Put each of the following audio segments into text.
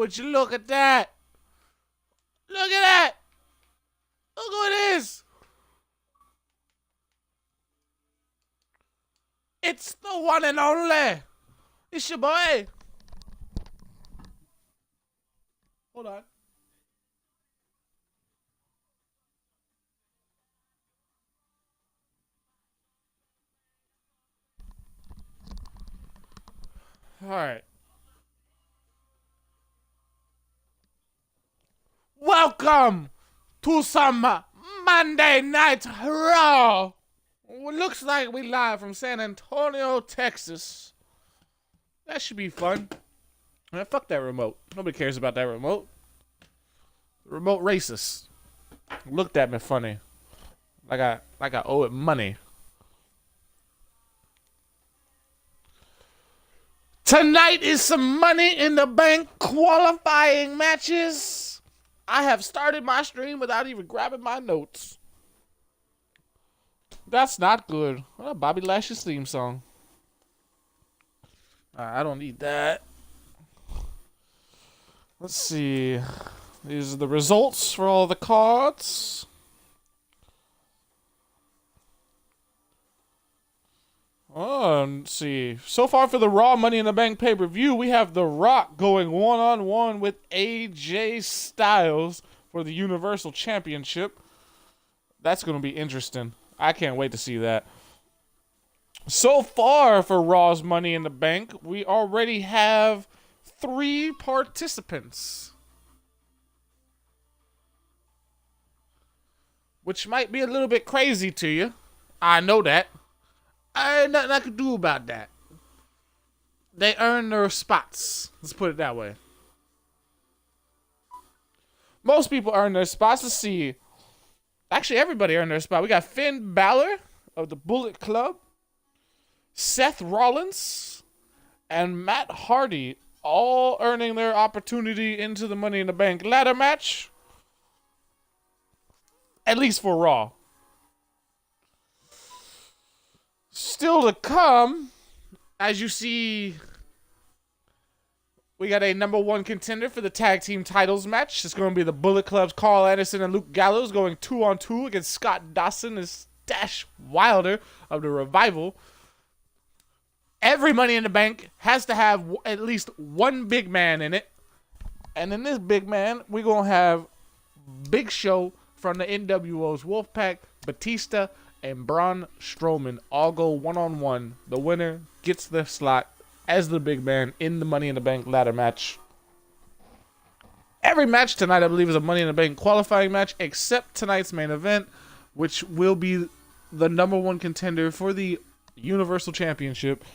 would you look at that? Look at that! Look who it is! It's the one and only! It's your boy! Hold on. Alright. Welcome to some Monday Night Raw. Looks like we live from San Antonio, Texas. That should be fun. Man, fuck that remote. Nobody cares about that remote. The remote racist. Looked at me funny. Like I owe it money. Tonight is some Money in the Bank qualifying matches. I have started my stream without even grabbing my notes. That's not good. Well, Bobby Lashley's theme song. I don't need that. Let's see. These are the results for all the cards. Oh, let's see. So far for the Raw Money in the Bank pay-per-view, we have The Rock going one-on-one with AJ Styles for the Universal Championship. That's going to be interesting. I can't wait to see that. So far for Raw's Money in the Bank, we already have 3 participants. Which might be a little bit crazy to you. I know that. I ain't nothing I can do about that. They earn their spots. Let's put it that way. Most people earn their spots. Let's see. Actually, everybody earned their spot. We got Finn Balor of the Bullet Club, Seth Rollins, and Matt Hardy all earning their opportunity into the Money in the Bank ladder match. At least for Raw. Still to come, as you see, we got a #1 contender for the tag team titles match. It's going to be the Bullet Club's Carl Anderson and Luke Gallows going 2-on-2 against Scott Dawson and Stash Wilder of the Revival. Every Money in the Bank has to have at least one big man in it. And in this big man, we're going to have Big Show from the NWO's Wolfpack, Batista, and Braun Strowman all go one-on-one. The winner gets the slot as the big man in the Money in the Bank ladder match. Every match tonight, I believe, is a Money in the Bank qualifying match, except tonight's main event, which will be the #1 contender for the Universal Championship,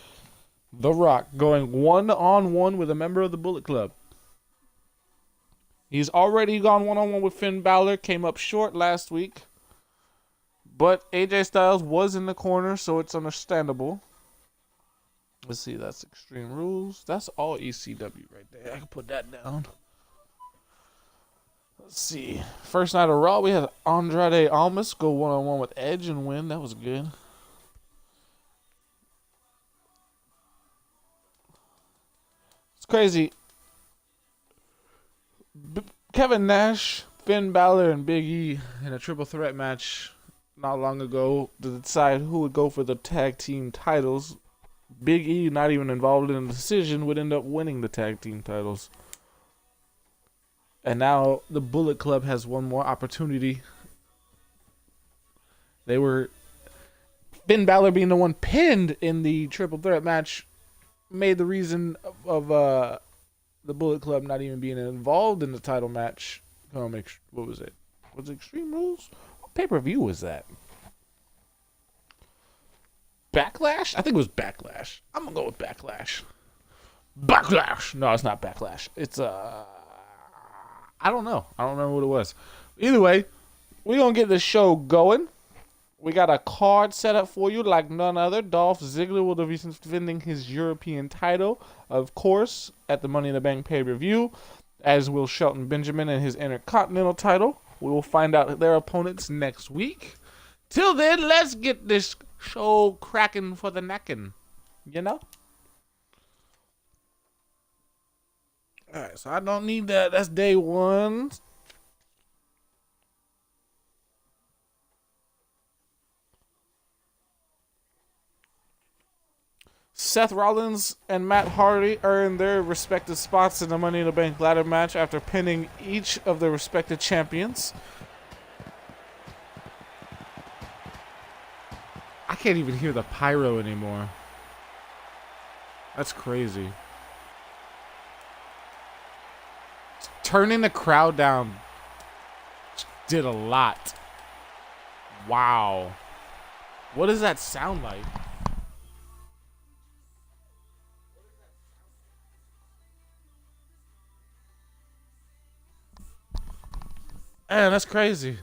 The Rock, going one-on-one with a member of the Bullet Club. He's already gone one-on-one with Finn Balor, came up short last week. But AJ Styles was in the corner, so it's understandable. Let's see, that's Extreme Rules. That's all ECW right there. I can put that down. Let's see. First night of Raw, we had Andrade Almas go one-on-one with Edge and win. That was good. It's crazy. Kevin Nash, Finn Balor, and Big E in a triple threat match not long ago to decide who would go for the tag team titles. Big E, not even involved in the decision, would end up winning the tag team titles. And now the Bullet Club has one more opportunity. Finn Balor being the one pinned in the triple threat match made the reason of the Bullet Club not even being involved in the title match. What was it? Was it Extreme Rules? Pay-per-view was that? Backlash? I think it was Backlash. I'm gonna go with Backlash. Backlash! No, it's not Backlash. It's I don't know. I don't remember what it was. Either way, we're gonna get the show going. We got a card set up for you like none other. Dolph Ziggler will be defending his European title, of course, at the Money in the Bank pay-per-view, as will Shelton Benjamin and his Intercontinental title. We will find out their opponents next week. Till then, let's get this show cracking for the necking. You know? All right, so I don't need that. That's day one. Seth Rollins and Matt Hardy earned their respective spots in the Money in the Bank ladder match after pinning each of their respective champions. I can't even hear the pyro anymore. That's crazy. Turning the crowd down did a lot. Wow. What does that sound like? Man, that's crazy.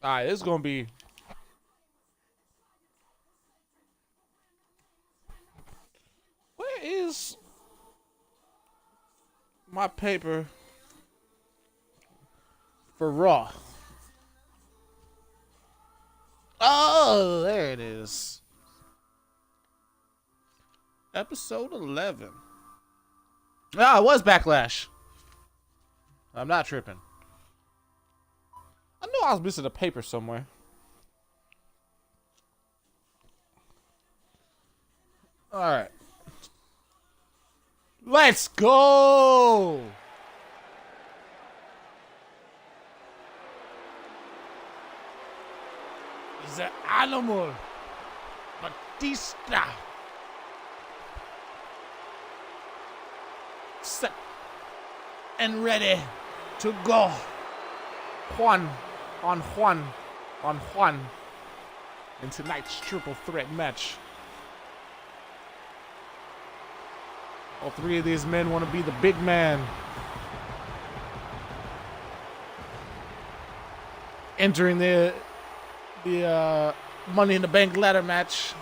Alright, this is gonna be. Where is my paper for Raw? Oh, there it is. Episode 11. Ah, it was Backlash. I'm not tripping. I know I was missing a paper somewhere. Alright. Let's go! He's an animal. Batista. Set and ready to go. Juan on Juan in tonight's triple threat match. All three of these men want to be the big man. Entering the Money in the Bank ladder match.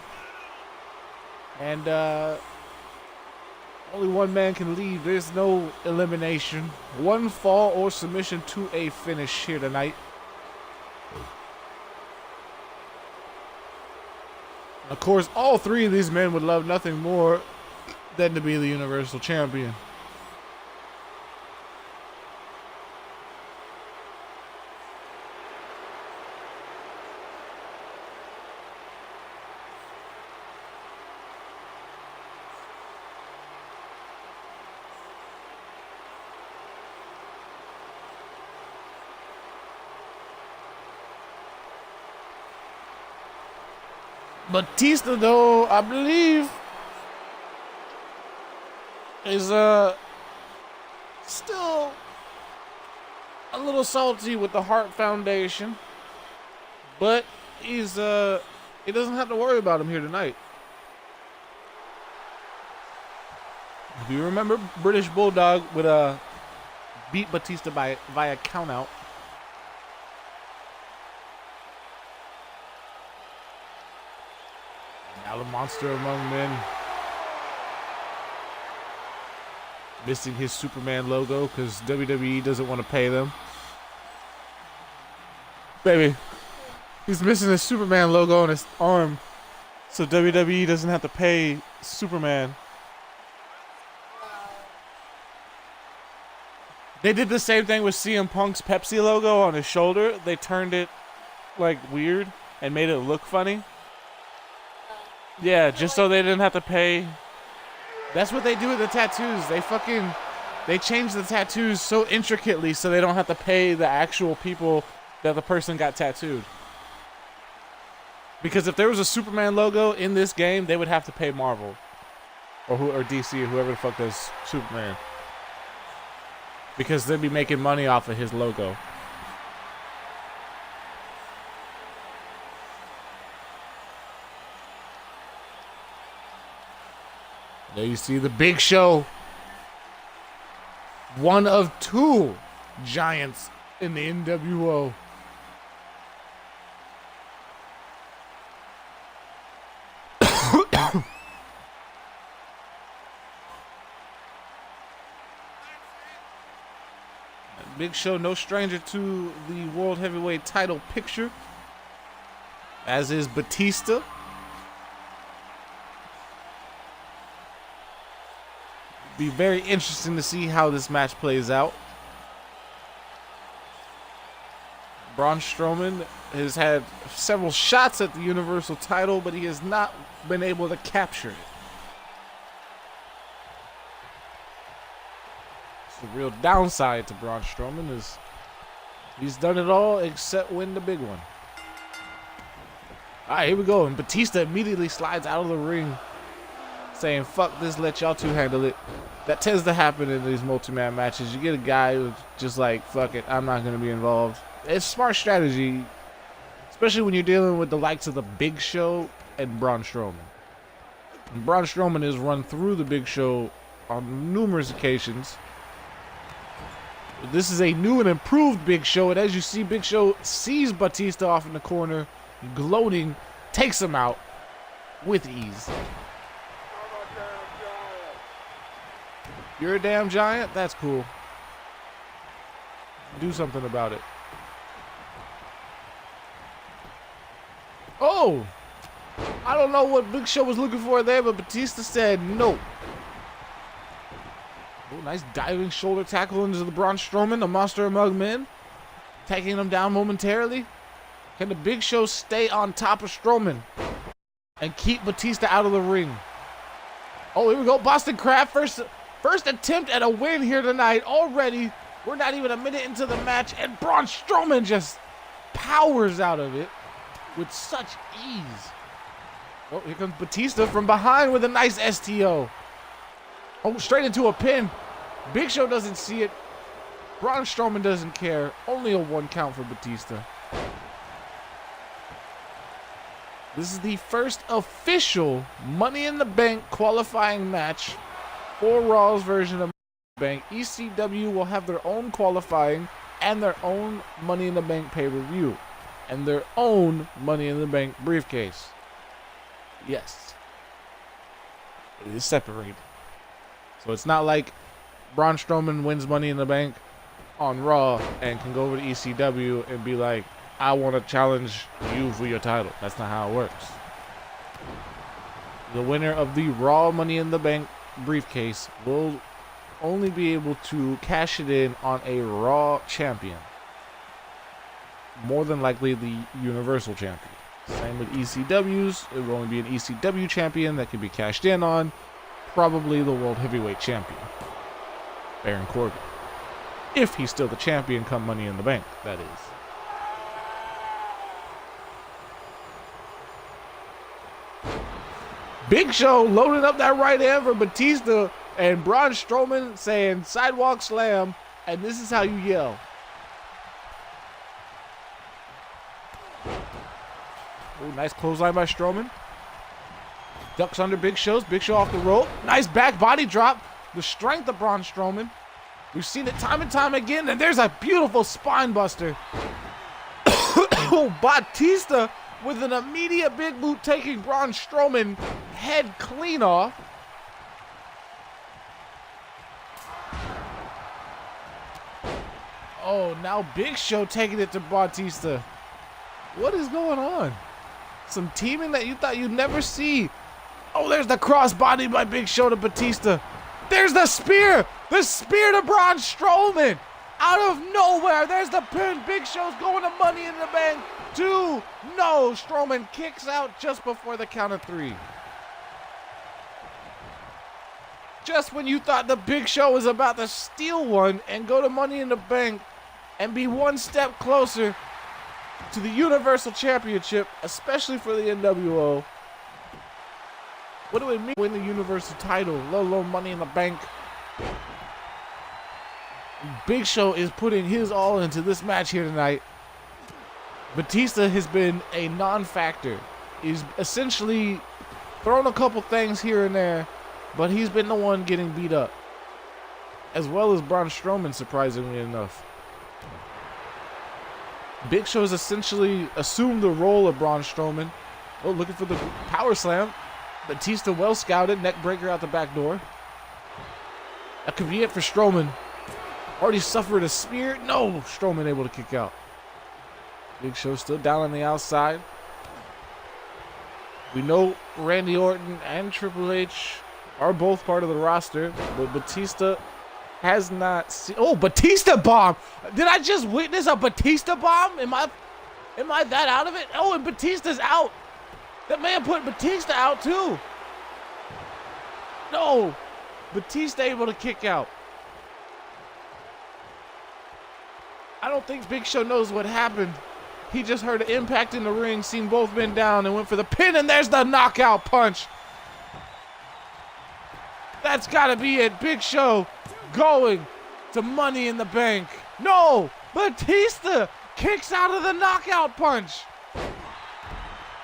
And only one man can leave. There's no elimination. One fall or submission to a finish here tonight. Of course, all three of these men would love nothing more than to be the Universal Champion. Batista, though, I believe, is still a little salty with the Hart Foundation, but he's he doesn't have to worry about him here tonight. Do you remember British Bulldog would beat Batista via countout? Now the monster among men. Missing his Superman logo because WWE doesn't want to pay them. Baby, he's missing his Superman logo on his arm so WWE doesn't have to pay Superman. They did the same thing with CM Punk's Pepsi logo on his shoulder. They turned it like weird and made it look funny. Yeah, just so they didn't have to pay. That's what they do with the tattoos. They change the tattoos so intricately so they don't have to pay the actual people that the person got tattooed. Because if there was a Superman logo in this game, they would have to pay Marvel or DC or whoever the fuck does Superman. Because they'd be making money off of his logo. There you see the Big Show. One of two giants in the NWO. Big Show, no stranger to the World Heavyweight title picture, as is Batista. Be very interesting to see how this match plays out. Braun Strowman has had several shots at the Universal title, but he has not been able to capture it. The real downside to Braun Strowman is he's done it all except win the big one. All right, here we go. And Batista immediately slides out of the ring saying, fuck this, let y'all two handle it. That tends to happen in these multi-man matches. You get a guy who's just like, fuck it, I'm not going to be involved. It's smart strategy, especially when you're dealing with the likes of the Big Show and Braun Strowman. And Braun Strowman has run through the Big Show on numerous occasions. This is a new and improved Big Show, and as you see, Big Show sees Batista off in the corner, gloating, takes him out with ease. You're a damn giant? That's cool. Do something about it. Oh! I don't know what Big Show was looking for there, but Batista said no. Oh, nice diving shoulder tackle into the Braun Strowman, the Monster Among Men, taking him down momentarily. Can the Big Show stay on top of Strowman and keep Batista out of the ring? Oh, here we go. Boston Crab, first attempt at a win here tonight. Already, we're not even a minute into the match, and Braun Strowman just powers out of it with such ease. Oh, here comes Batista from behind with a nice STO. Oh, straight into a pin. Big Show doesn't see it. Braun Strowman doesn't care. Only a 1 count for Batista. This is the first official Money in the Bank qualifying match for Raw's version of Money in the Bank. ECW will have their own qualifying and their own Money in the Bank pay-per-view and their own Money in the Bank briefcase. Yes. It is separated. So it's not like Braun Strowman wins Money in the Bank on Raw and can go over to ECW and be like, I want to challenge you for your title. That's not how it works. The winner of the Raw Money in the Bank briefcase will only be able to cash it in on a Raw champion. More than likely the Universal champion. Same with ECWs. It will only be an ECW champion that can be cashed in on. Probably the World Heavyweight Champion, Baron Corbin. If he's still the champion come Money in the Bank, that is. Big Show loading up that right hand for Batista, and Braun Strowman saying sidewalk slam, and this is how you yell. Oh, nice clothesline by Strowman. Ducks under Big Show's. Big Show off the rope. Nice back body drop. The strength of Braun Strowman. We've seen it time and time again. And there's a beautiful spine buster. Batista with an immediate big boot taking Braun Strowman head clean off. Oh, now Big Show taking it to Batista. What is going on? Some teaming that you thought you'd never see. Oh, there's the crossbody by Big Show to Batista. There's the spear. The spear to Braun Strowman. Out of nowhere, there's the pin. Big Show's going to Money in the Bank. 2. No, Strowman kicks out just before the count of 3. Just when you thought the Big Show was about to steal one and go to Money in the Bank and be one step closer to the Universal Championship, especially for the NWO. What do it mean to win the Universal title, let alone Money in the Bank? Big Show is putting his all into this match here tonight. Batista has been a non-factor. He's essentially thrown a couple things here and there, but he's been the one getting beat up, as well as Braun Strowman, surprisingly enough. Big Show has essentially assumed the role of Braun Strowman. Oh, looking for the power slam. Batista well scouted, neck breaker out the back door. That could be it for Strowman. Already suffered a spear. No, Strowman able to kick out. Big Show still down on the outside. We know Randy Orton and Triple H are both part of the roster, but Batista has not seen. Oh, Batista bomb! Did I just witness a Batista bomb? Am I that out of it? Oh, and Batista's out. That man put Batista out too. No, Batista able to kick out. I don't think Big Show knows what happened. He just heard an impact in the ring, seen both men down, and went for the pin, and there's the knockout punch. That's gotta be it. Big Show going to Money in the Bank. No, Batista kicks out of the knockout punch.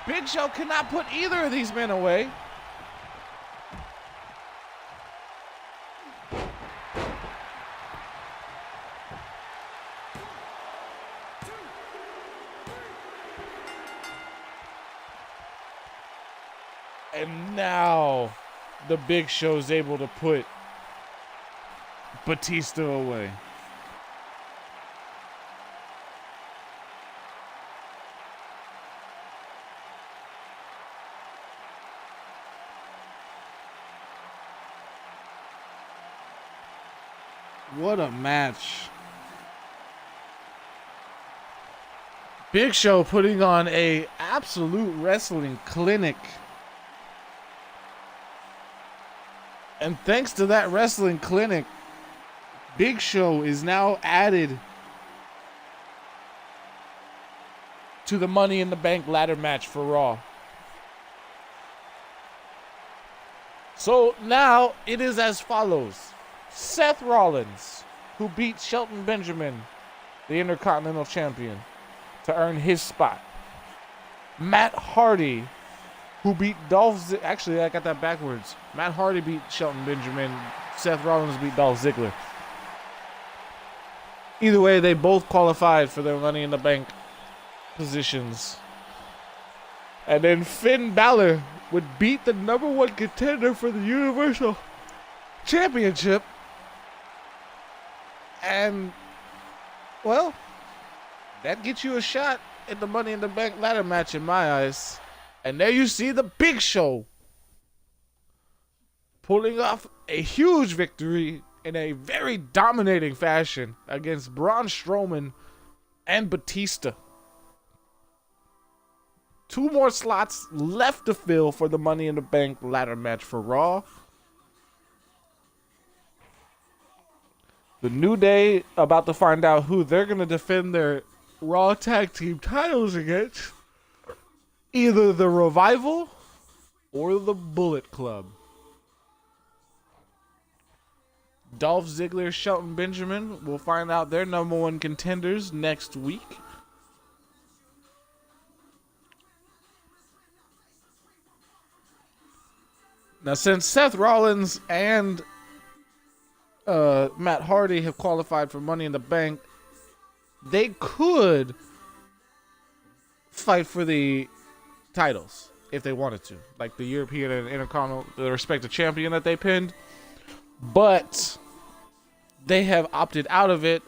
Big Show cannot put either of these men away. And now the Big Show's able to put Batista away. What a match. Big Show putting on a absolute wrestling clinic. And thanks to that wrestling clinic, Big Show is now added to the Money in the Bank ladder match for Raw. So now it is as follows. Seth Rollins, who beat Shelton Benjamin, the Intercontinental Champion, to earn his spot. Matt Hardy, who beat Dolph Ziggler. Actually, I got that backwards. Matt Hardy beat Shelton Benjamin. Seth Rollins beat Dolph Ziggler. Either way, they both qualified for their Money in the Bank positions. And then Finn Balor would beat the #1 contender for the Universal Championship. And, well, that gets you a shot at the Money in the Bank ladder match in my eyes. And there you see the Big Show pulling off a huge victory in a very dominating fashion against Braun Strowman and Batista. 2 more slots left to fill for the Money in the Bank ladder match for Raw. The New Day about to find out who they're going to defend their Raw Tag Team titles against. Either the Revival or the Bullet Club. Dolph Ziggler, Shelton Benjamin will find out their #1 contenders next week. Now, since Seth Rollins and Matt Hardy have qualified for Money in the Bank, they could fight for the titles if they wanted to, like the European and Intercontinental, the respective champion that they pinned. But they have opted out of it,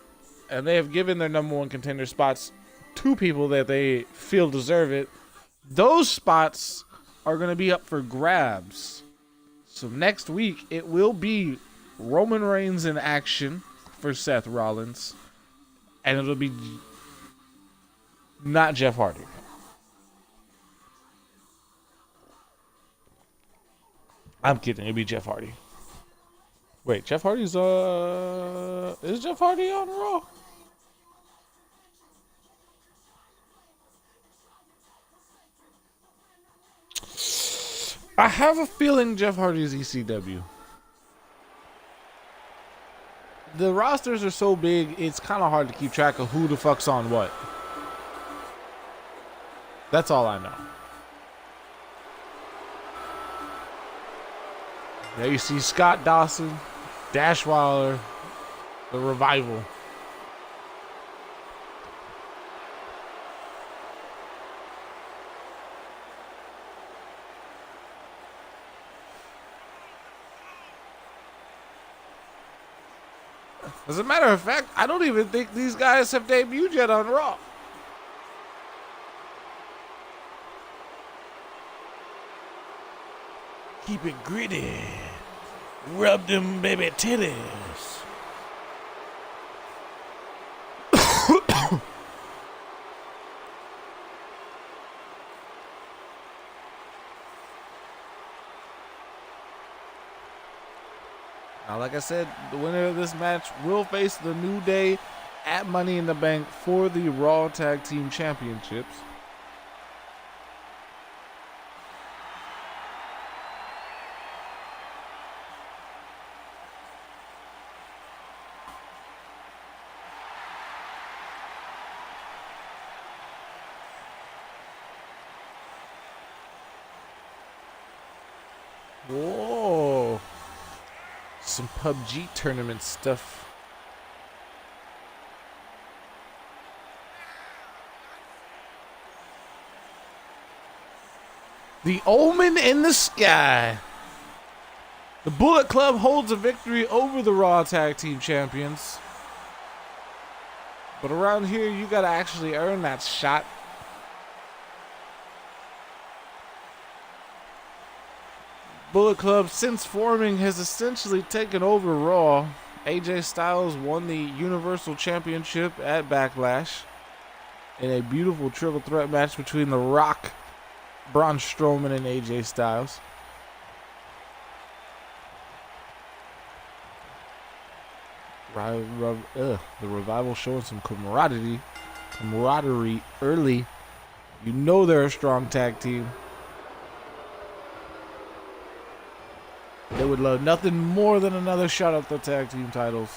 and they have given their #1 contender spots to people that they feel deserve it. Those spots are going to be up for grabs. So next week, it will be Roman Reigns in action for Seth Rollins, and it'll be not Jeff Hardy. I'm kidding. It'll be Jeff Hardy. Wait, Jeff Hardy's is Jeff Hardy on Raw? I have a feeling Jeff Hardy's ECW. The rosters are so big, it's kind of hard to keep track of who the fuck's on what. That's all I know. Now you see Scott Dawson, Dash Wilder, the Revival. As a matter of fact, I don't even think these guys have debuted yet on Raw. Keep it gritty. Rub them baby titties. Now, like I said, the winner of this match will face the New Day at Money in the Bank for the Raw Tag Team Championships. Whoa. Some PubG tournament stuff. The Omen in the Sky. The Bullet Club holds a victory over the Raw Tag Team Champions. But around here, you gotta actually earn that shot. Bullet Club, since forming, has essentially taken over Raw. AJ Styles won the Universal Championship at Backlash in a beautiful triple threat match between The Rock, Braun Strowman, and AJ Styles. The Revival showing some camaraderie early. You know they're a strong tag team. They would love nothing more than another shot at the tag team titles.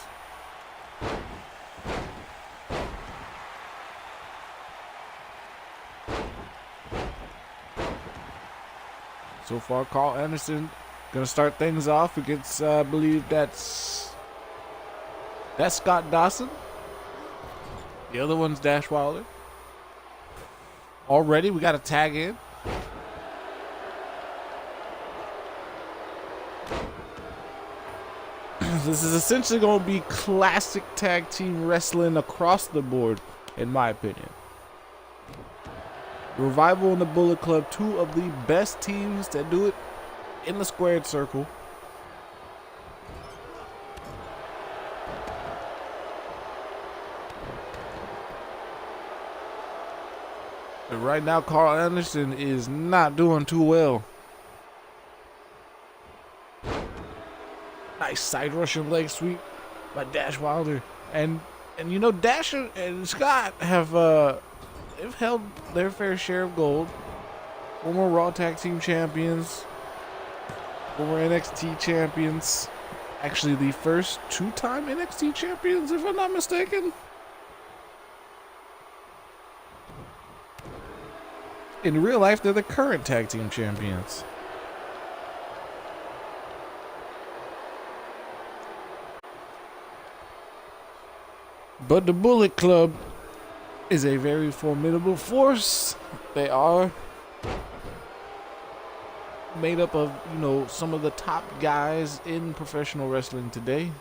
So far, Carl Anderson gonna start things off against, I believe that's Scott Dawson. The other one's Dash Wilder. Already, we got a tag in. This is essentially going to be classic tag team wrestling across the board, in my opinion. Revival and the Bullet Club, two of the best teams that do it in the squared circle. But right now, Carl Anderson is not doing too well. Nice side Russian leg sweep by Dash Wilder, and you know Dash and Scott have they've held their fair share of gold. Former Raw Tag Team Champions, former NXT champions, actually the first two-time NXT champions, if I'm not mistaken. In real life, they're the current tag team champions. But the Bullet Club is a very formidable force. They are made up of, you know, some of the top guys in professional wrestling today.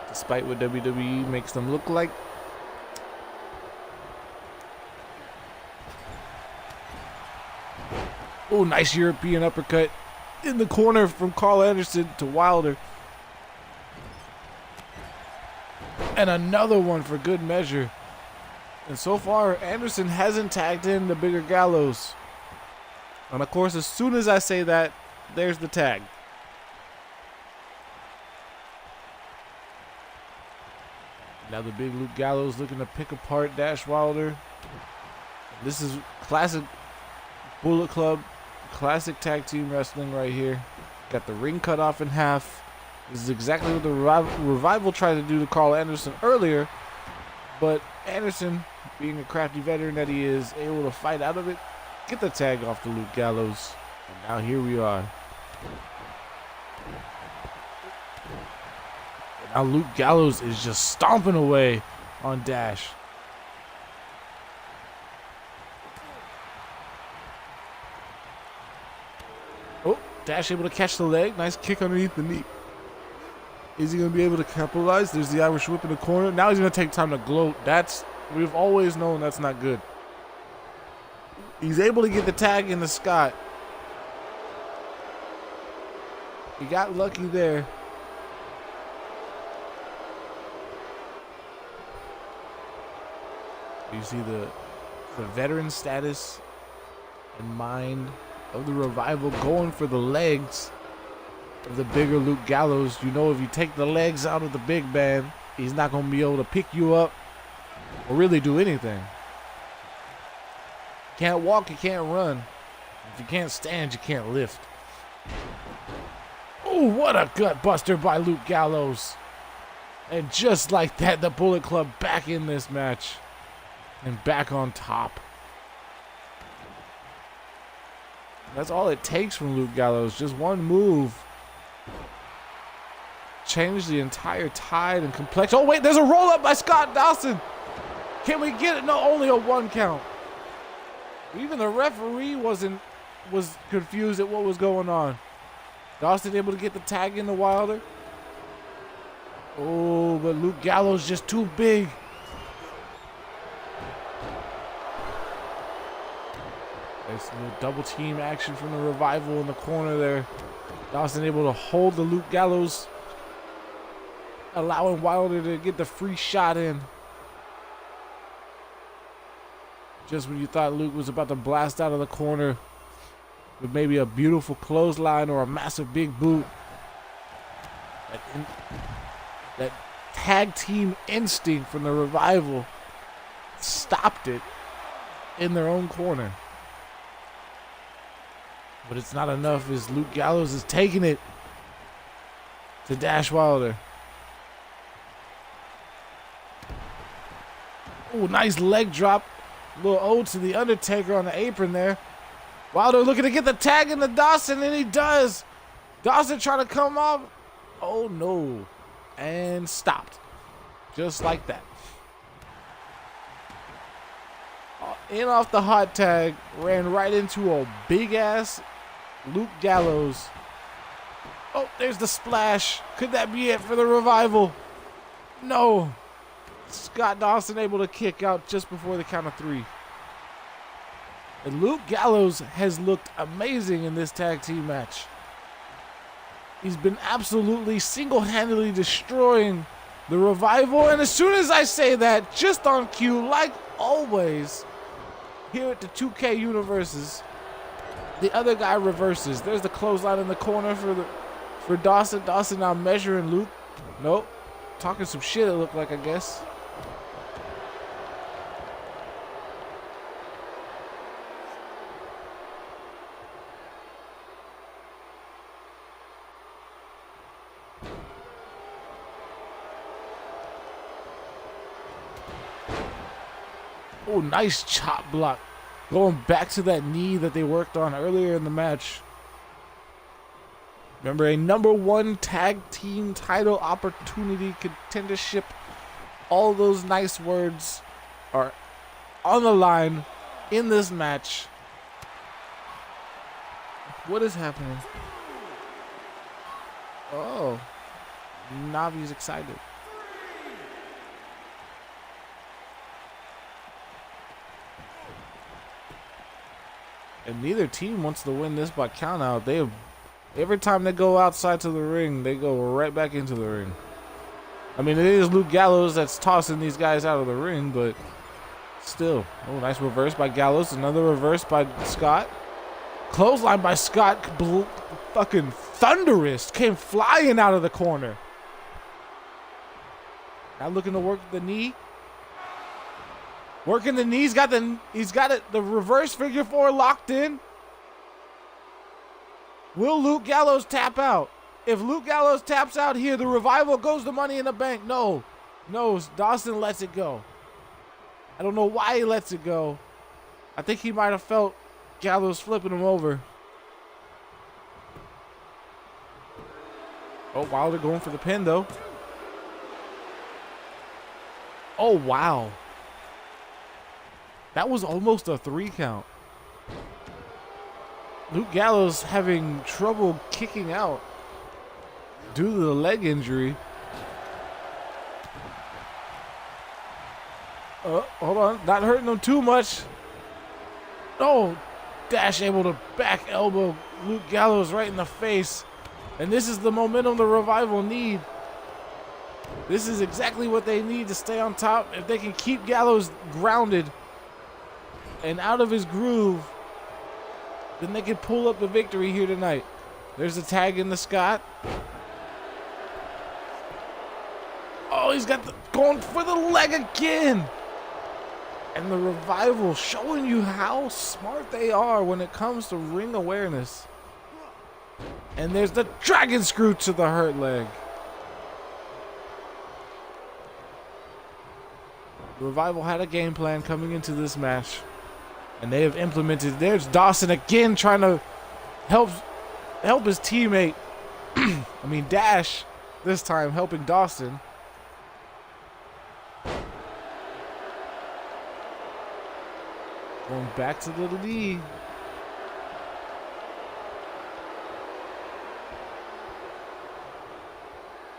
Despite what WWE makes them look like. Oh, nice European uppercut in the corner from Carl Anderson to Wilder. And another one for good measure. And so far, Anderson hasn't tagged in the bigger Gallows. And of course, as soon as I say that, there's the tag. Now the big Luke Gallows looking to pick apart Dash Wilder. This is classic Bullet Club, classic tag team wrestling right here. Got the ring cut off in half. This is exactly what the Revival tried to do to Carl Anderson earlier, but Anderson, being a crafty veteran that he is, able to fight out of it, get the tag off the Luke Gallows, and now here we are. Now Luke Gallows is just stomping away on Dash. Oh, Dash able to catch the leg. Nice kick underneath the knee. Is he going to be able to capitalize? There's the Irish whip in the corner. Now he's going to take time to gloat. We've always known that's not good. He's able to get the tag into Scott. He got lucky there. You see the veteran status and mind of the Revival going for the legs of the bigger Luke Gallows. You know, if you take the legs out of the big man, he's not going to be able to pick you up or really do anything. You can't walk, you can't run. If you can't stand, you can't lift. Oh, what a gut buster by Luke Gallows. And just like that, the Bullet Club back in this match. And back on top. That's all it takes from Luke Gallows. Just one move. Change the entire tide and complexion. Oh, wait, there's a roll up by Scott Dawson. Can we get it? No, only a 1 count. Even the referee was confused at what was going on. Dawson able to get the tag into Wilder. Oh, but Luke Gallows just too big. Nice little double team action from the Revival in the corner there. Dawson able to hold the Luke Gallows, allowing Wilder to get the free shot in. Just when you thought Luke was about to blast out of the corner with maybe a beautiful clothesline or a massive big boot. That tag team instinct from the Revival stopped it in their own corner. But it's not enough as Luke Gallows is taking it to Dash Wilder. Oh, nice leg drop. A little ode to the Undertaker on the apron there. Wilder looking to get the tag into Dawson, and he does. Dawson trying to come off. Oh, no. And stopped. Just like that. In off the hot tag. Ran right into a big-ass Luke Gallows. Oh, there's the splash. Could that be it for the Revival? No. Scott Dawson able to kick out just before the count of 3. And Luke Gallows has looked amazing in this tag team match. He's been absolutely single-handedly destroying the Revival. And as soon as I say that, just on cue, like always, here at the 2K Universes, the other guy reverses. There's the clothesline in the corner for Dawson. Dawson now measuring Luke. Nope. Talking some shit, it looked like, I guess. Oh, nice chop block. Going back to that knee that they worked on earlier in the match. Remember, a #1 tag team title opportunity, contendership. All those nice words are on the line in this match. What is happening? Oh, Navi's excited. And neither team wants to win this by count out. Every time they go outside to the ring, they go right back into the ring. I mean, it is Luke Gallows that's tossing these guys out of the ring, but still. Oh, nice reverse by Gallows. Another reverse by Scott. Clothesline by Scott. Fucking thunderous. Came flying out of the corner. Now looking to work the knee. Working the knee. He's got the reverse figure 4 locked in. Will Luke Gallows tap out? If Luke Gallows taps out here, the Revival goes to Money in the Bank. No. Dawson lets it go. I don't know why he lets it go. I think he might have felt Gallows flipping him over. Oh, Wilder going for the pin, though. Oh, wow. That was almost a 3 count. Luke Gallows having trouble kicking out due to the leg injury. Hold on. Not hurting him too much. Oh, Dash able to back elbow Luke Gallows right in the face. And this is the momentum the Revival need. This is exactly what they need to stay on top. If they can keep Gallows grounded and out of his groove, then they can pull up the victory here tonight. There's a tag in the Scott. Oh, he's got going for the leg again. And the Revival showing you how smart they are when it comes to ring awareness. And there's the dragon screw to the hurt leg. The Revival had a game plan coming into this match, and they have implemented. There's Dawson again trying to help his teammate. I mean, Dash this time helping Dawson. Going back to the lead.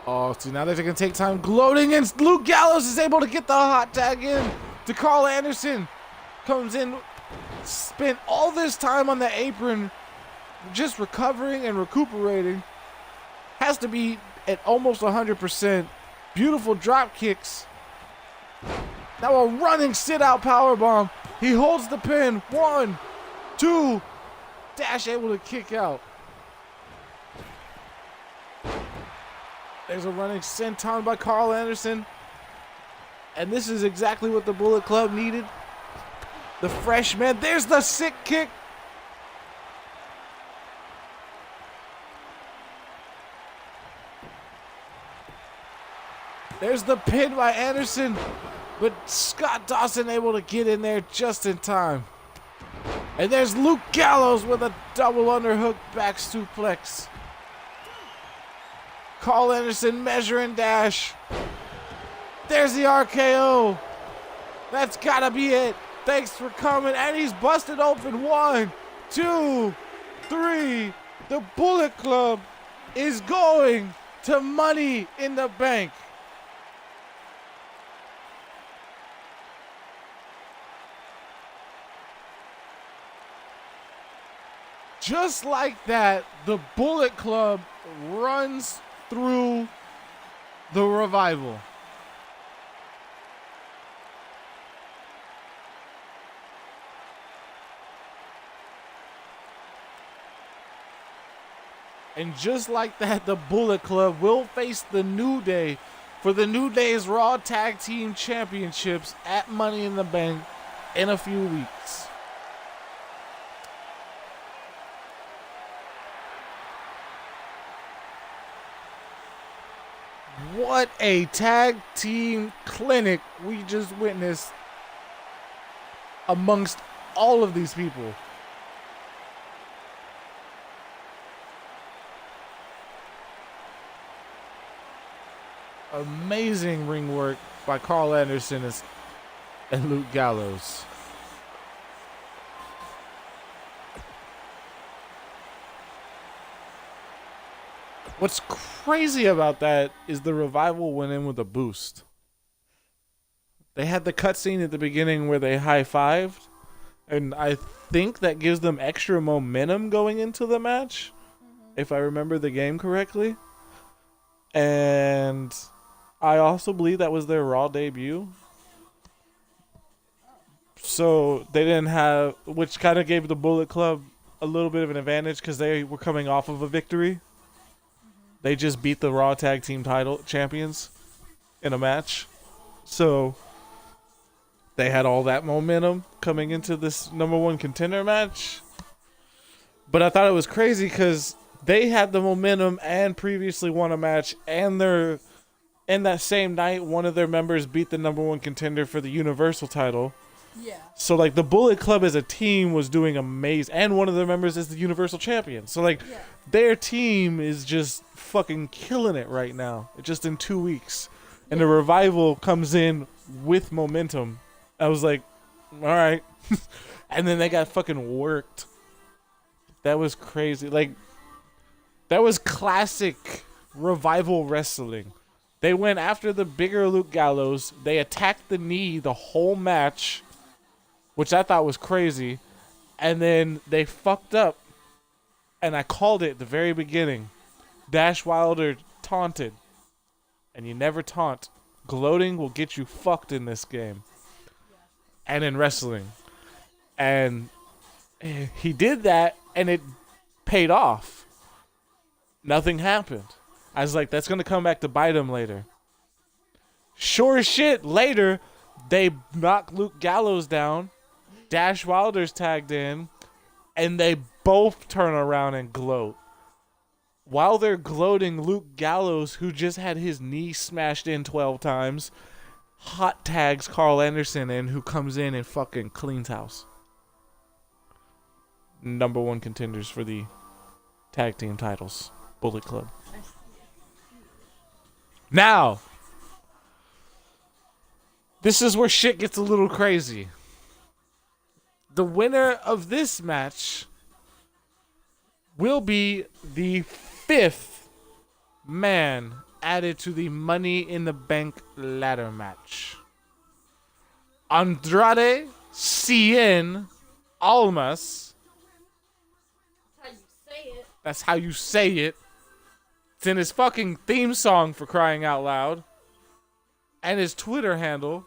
Oh, so now they're going to take time gloating, and Luke Gallows is able to get the hot tag in to Carl Anderson. Comes in, spent all this time on the apron, just recovering and recuperating. Has to be at almost 100%. Beautiful drop kicks. Now a running sit-out powerbomb. He holds the pin. 1, 2. Dash able to kick out. There's a running senton by Carl Anderson. And this is exactly what the Bullet Club needed. The freshman. There's the sick kick. There's the pin by Anderson. But Scott Dawson able to get in there just in time. And there's Luke Gallows with a double underhook back suplex. Carl Anderson measuring Dash. There's the RKO. That's gotta be it. Thanks for coming. And he's busted open. 1, 2, 3. The Bullet Club is going to Money in the Bank. Just like that, the Bullet Club runs through the Revival. And just like that, the Bullet Club will face the New Day for the New Day's Raw Tag Team Championships at Money in the Bank in a few weeks. What a tag team clinic we just witnessed amongst all of these people. Amazing ring work by Carl Anderson and Luke Gallows. What's crazy about that is the Revival went in with a boost. They had the cutscene at the beginning where they high-fived, and I think that gives them extra momentum going into the match, if I remember the game correctly. And I also believe that was their Raw debut. So they didn't have, which kind of gave the Bullet Club a little bit of an advantage because they were coming off of a victory. They just beat the Raw Tag Team title champions in a match. So they had all that momentum coming into this #1 contender match. But I thought it was crazy because they had the momentum and previously won a match, and they're in that same night, one of their members beat the #1 contender for the Universal title. Yeah. So, like, the Bullet Club as a team was doing amazing. And one of their members is the Universal Champion. So, like, their team is just fucking killing it right now. Just in 2 weeks. And the Revival comes in with momentum. I was like, all right. And then they got fucking worked. That was crazy. Like, that was classic Revival wrestling. They went after the bigger Luke Gallows. They attacked the knee the whole match, which I thought was crazy. And then they fucked up. And I called it at the very beginning. Dash Wilder taunted. And you never taunt. Gloating will get you fucked in this game. And in wrestling. And he did that, and it paid off. Nothing happened. I was like, that's going to come back to bite him later. Sure as shit, later, they knocked Luke Gallows down. Dash Wilder's tagged in. And they both turn around and gloat. While they're gloating, Luke Gallows, who just had his knee smashed in 12 times, hot tags Carl Anderson in, who comes in and fucking cleans house. Number 1 contenders for the tag team titles. Bullet Club. Now, this is where shit gets a little crazy. The winner of this match will be the 5th man added to the Money in the Bank ladder match. Andrade Cien Almas. That's how you say it. It's in his fucking theme song, for crying out loud. And his Twitter handle.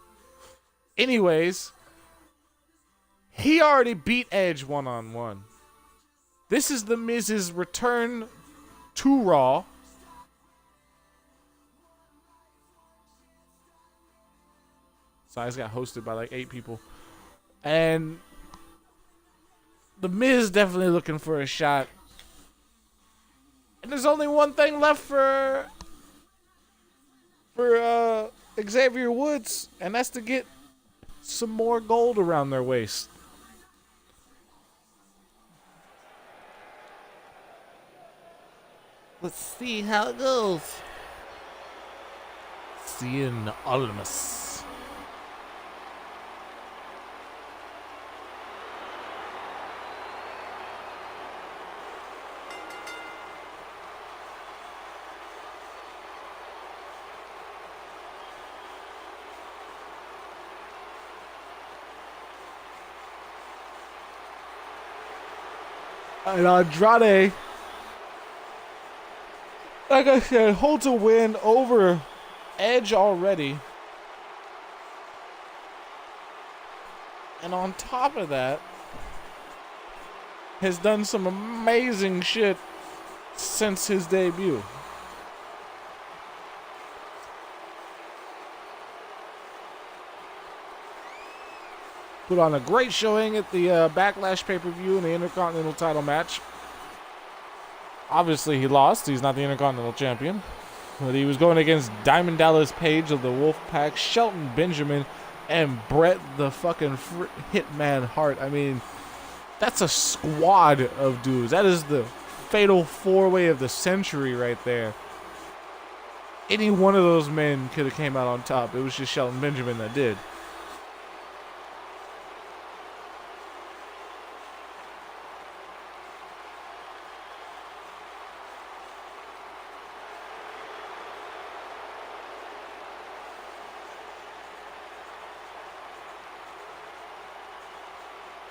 Anyways, he already beat Edge one-on-one. This is The Miz's return to Raw. So I just got hosted by like 8 people. And The Miz definitely looking for a shot. And there's only one thing left for Xavier Woods, and that's to get some more gold around their waist. Let's see how it goes. Cien Almas. And Andrade, like I said, holds a win over Edge already. And on top of that, has done some amazing shit since his debut. Put on a great showing at the Backlash pay-per-view in the Intercontinental title match. Obviously, he lost. He's not the Intercontinental champion. But he was going against Diamond Dallas Page of the Wolfpack, Shelton Benjamin, and Bret the fucking Hitman Hart. I mean, that's a squad of dudes. That is the fatal 4-way of the century right there. Any one of those men could have came out on top. It was just Shelton Benjamin that did.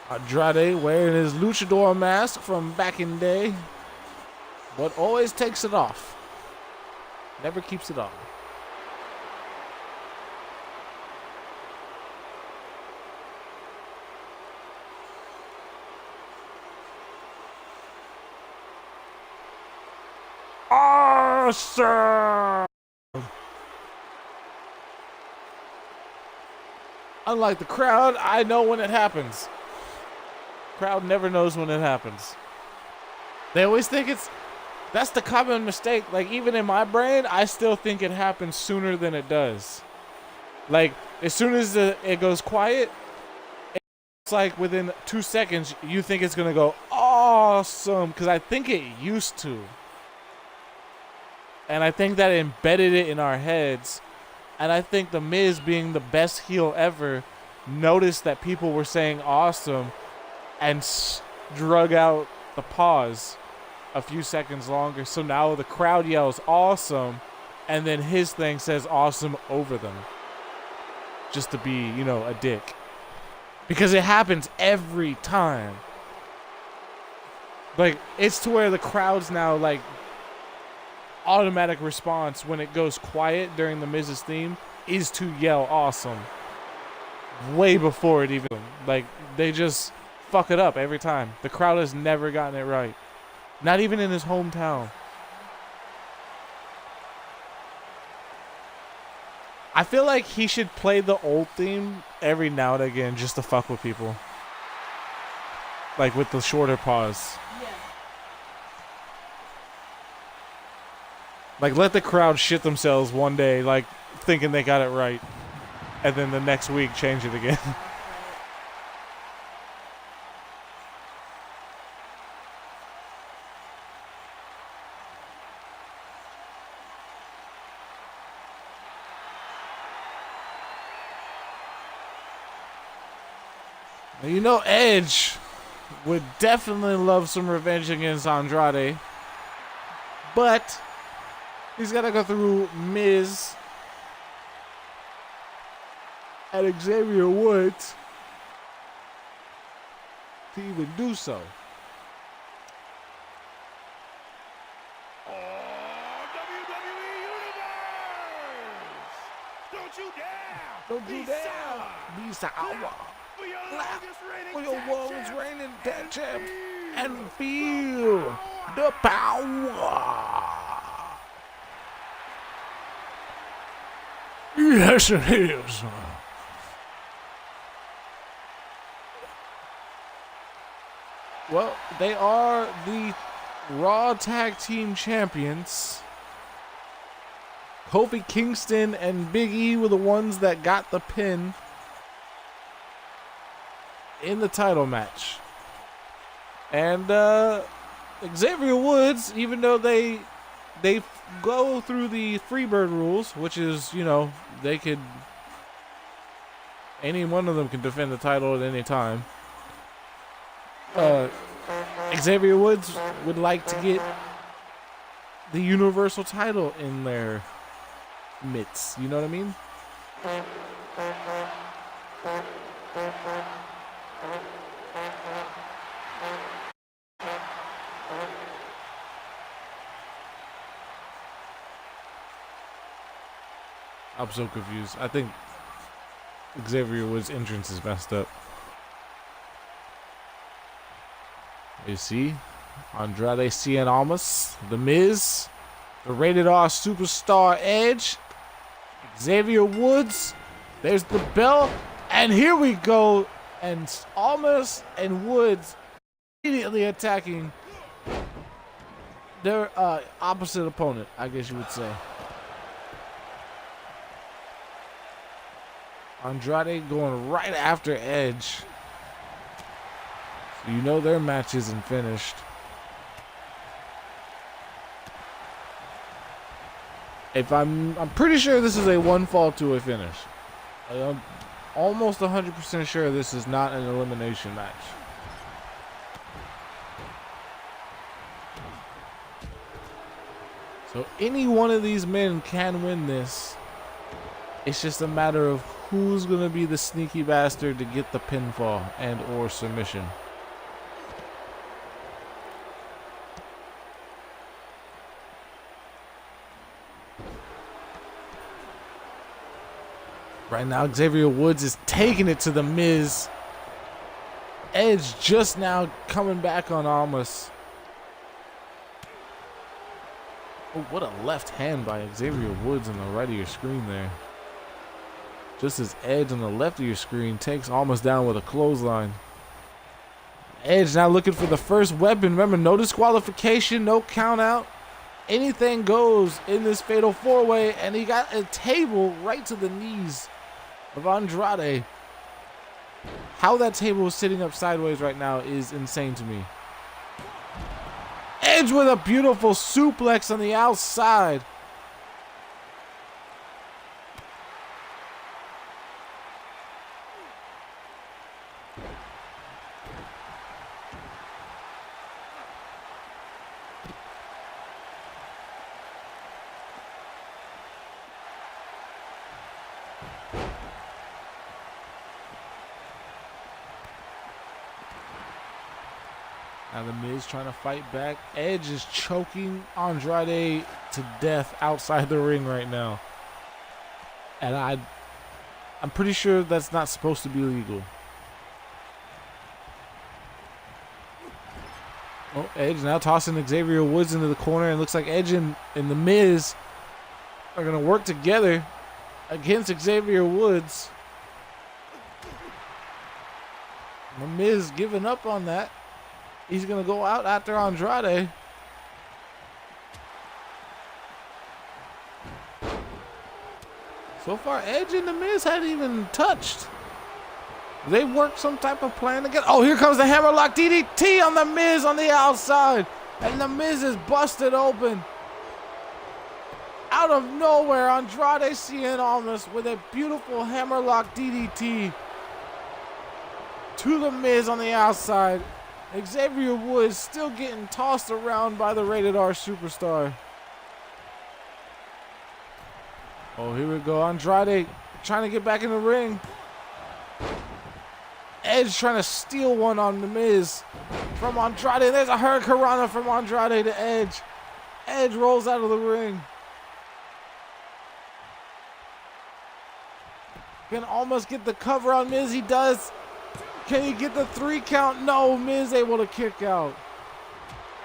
Andrade wearing his luchador mask from back in the day, but always takes it off. Never keeps it on. Awesome! Unlike the crowd, I know when it happens. Crowd never knows when it happens. They always think that's the common mistake. Like, even in my brain, I still think it happens sooner than it does. Like, as soon as it goes quiet, It's like within 2 seconds, you think it's going to go awesome. Because I think it used to. And I think that embedded it in our heads. And I think The Miz, being the best heel ever, noticed that people were saying awesome and drug out the pause a few seconds longer. So now the crowd yells awesome, and then his thing says awesome over them. Just to be, you know, a dick. Because it happens every time. Like, it's to where the crowd's now, like, automatic response when it goes quiet during the Miz's theme is to yell awesome. Way before it even, like, they just fuck it up every time. The crowd has never gotten it right. Not even in his hometown. I feel like he should play the old theme every now and again just to fuck with people. Like with the shorter pause. Yeah. Like let the crowd shit themselves one day, like thinking they got it right. And then the next week change it again. You know, Edge would definitely love some revenge against Andrade. But he's got to go through Miz and Xavier Woods to even do so. Don't you dare! Don't you dare! Be sour! For your longest reigning tag champ and feel the power. Yes, it is. Well, they are the Raw Tag Team Champions. Kofi Kingston and Big E were the ones that got the pin in the title match. And Xavier Woods, even though they go through the Freebird rules, which is, you know, they could, any one of them can defend the title at any time. Xavier Woods would like to get the Universal title in their midst. You know what I mean? I'm so confused. I think Xavier Woods' entrance is messed up. You see? Andrade Cien Almas, The Miz, the Rated R Superstar Edge, Xavier Woods. There's the bell. And here we go. And Almas and Woods immediately attacking their opposite opponent, I guess you would say. Andrade going right after Edge. So you know their match isn't finished. I'm pretty sure this is a one fall to a finish. I'm almost 100% sure this is not an elimination match. So any one of these men can win this. It's just a matter of who's going to be the sneaky bastard to get the pinfall and or submission. Right now, Xavier Woods is taking it to The Miz. Edge just now coming back on Almas. Oh, what a left hand by Xavier Woods on the right of your screen there. Just as Edge on the left of your screen takes Almas down with a clothesline. Edge now looking for the first weapon. Remember, no disqualification, no count out. Anything goes in this fatal four-way, and he got a table right to the knees of Andrade. How that table is sitting up sideways right now is insane to me. Edge with a beautiful suplex on the outside. Now the Miz trying to fight back. Edge is choking Andrade to death outside the ring right now. And I'm pretty sure that's not supposed to be legal. Oh, Edge now tossing Xavier Woods into the corner. And looks like Edge and the Miz are going to work together against Xavier Woods. The Miz giving up on that. He's going to go out after Andrade. So far, Edge and The Miz hadn't even touched. They worked some type of plan together. Oh, here comes the hammerlock DDT on The Miz on the outside. And The Miz is busted open. Out of nowhere, Andrade Cien Almas with a beautiful hammerlock DDT to The Miz on the outside. Xavier Woods still getting tossed around by the Rated R superstar. Oh, here we go. Andrade trying to get back in the ring. Edge trying to steal one on The Miz from Andrade. There's a Hurricanrana from Andrade to Edge. Edge rolls out of the ring. Can almost get the cover on Miz. He does. Can he get the 3 count? No, Miz able to kick out.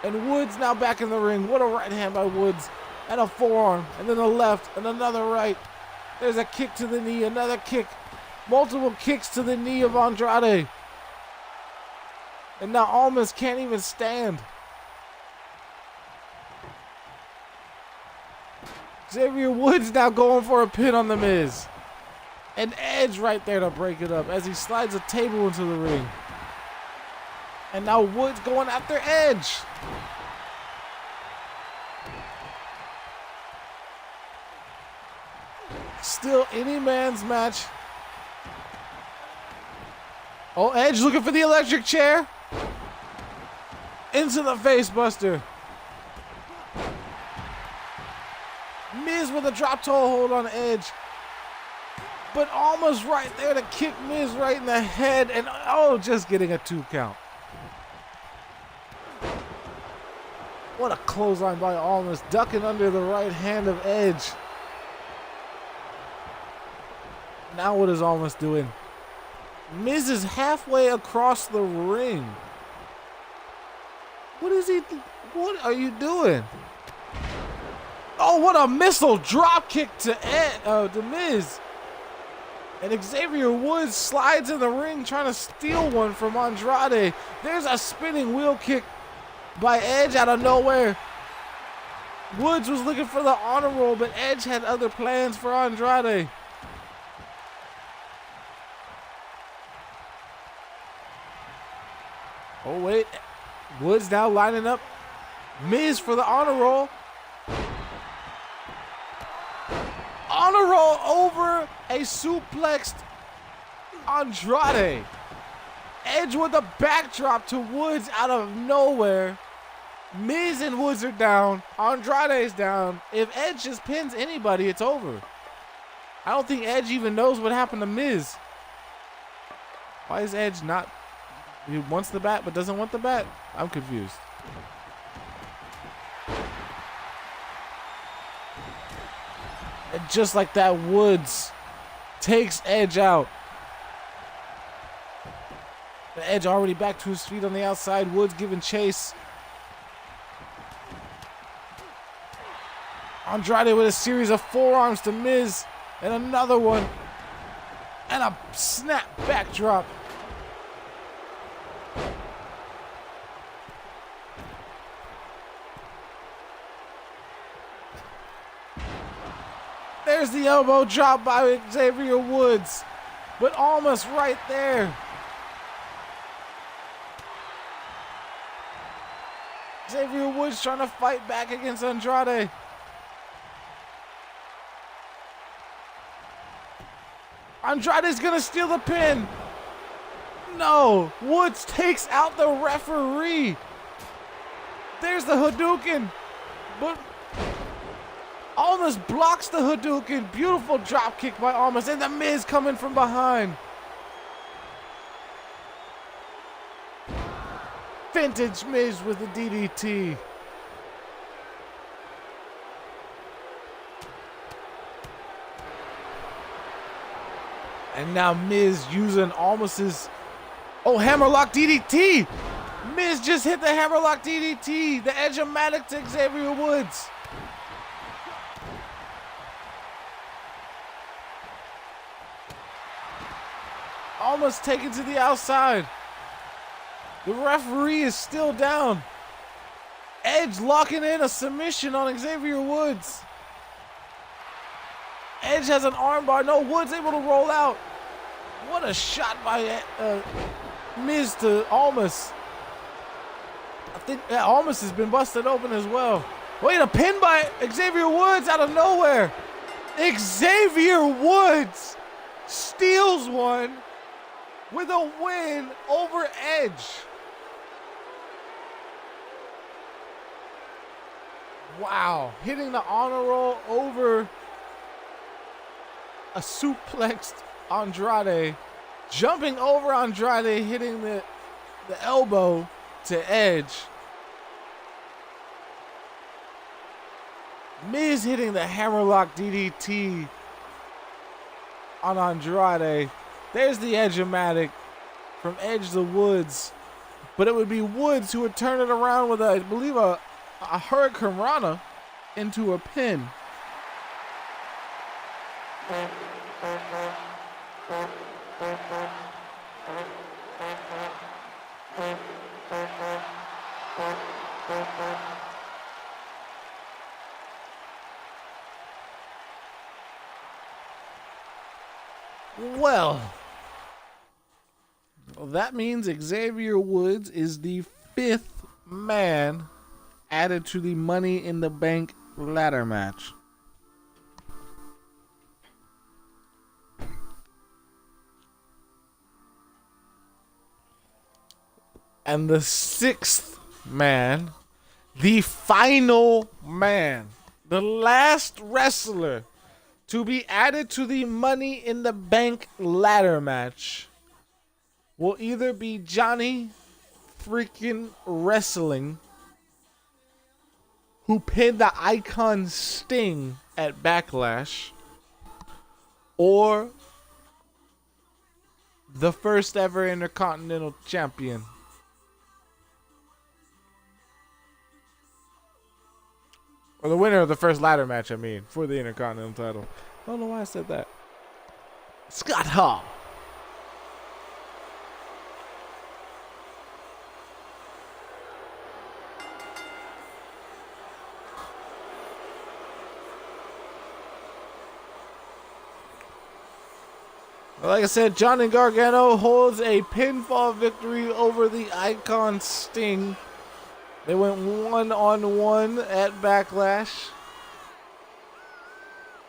And Woods now back in the ring. What a right hand by Woods. And a forearm. And then a left. And another right. There's a kick to the knee. Another kick. Multiple kicks to the knee of Andrade. And now Almas can't even stand. Xavier Woods now going for a pin on The Miz. And Edge right there to break it up as he slides a table into the ring. And now Woods going after Edge. Still any man's match. Oh, Edge looking for the electric chair. Into the face buster. Miz with a drop toe hold on Edge. But almost right there to kick Miz right in the head. And oh, just getting a 2 count. What a clothesline by Almas. Ducking under the right hand of Edge. Now what is Almas doing? Miz is halfway across the ring. What is he? What are you doing? Oh, what a missile drop kick to Miz. And Xavier Woods slides in the ring trying to steal one from Andrade. There's a spinning wheel kick by Edge out of nowhere. Woods was looking for the honor roll, but Edge had other plans for Andrade. Oh, wait. Woods now lining up Miz for the honor roll. Honor roll over a suplexed Andrade. Edge with a backdrop to Woods out of nowhere. Miz and Woods are down. Andrade's down. If Edge just pins anybody, it's over. I don't think Edge even knows what happened to Miz. Why is Edge not... He wants the bat but doesn't want the bat? I'm confused. And just like that, Woods takes Edge out. The Edge already back to his feet on the outside. Woods giving chase. Andrade with a series of forearms to Miz. And another one. And a snap backdrop. There's the elbow drop by Xavier Woods. But almost right there. Xavier Woods trying to fight back against Andrade. Andrade's gonna steal the pin. No, Woods takes out the referee. There's the Hadouken, but Almas blocks the Hadouken. Beautiful drop kick by Almas, and the Miz coming from behind. Vintage Miz with the DDT. And now Miz using Almas's hammerlock DDT. Miz just hit the hammerlock DDT. The Edge-O-Matic to Xavier Woods. Almost taken to the outside. The referee is still down. Edge locking in a submission on Xavier Woods. Edge has an armbar. No, Woods able to roll out. What a shot by Miz to Almas. I think Almas has been busted open as well. Wait, a pin by Xavier Woods out of nowhere. Xavier Woods steals one with a win over Edge. Wow, hitting the honor roll over a suplexed Andrade, jumping over Andrade, hitting the elbow to Edge. Miz hitting the hammerlock DDT on Andrade. There's the Edge-O-Matic from Edge to Woods, but it would be Woods who would turn it around with, I believe, a Hurricane Rana into a pin. Well, that means Xavier Woods is the 5th man added to the Money in the Bank ladder match. And the 6th man, the final man, the last wrestler to be added to the Money in the Bank ladder match, will either be Johnny freaking Wrestling, who pinned the Icon Sting at Backlash, or the first ever Intercontinental Champion. Or the winner of the first ladder match, I mean, for the Intercontinental title. I don't know why I said that. Scott Hall. Like I said, Johnny Gargano holds a pinfall victory over the Icon Sting. They went 1-on-1 at Backlash.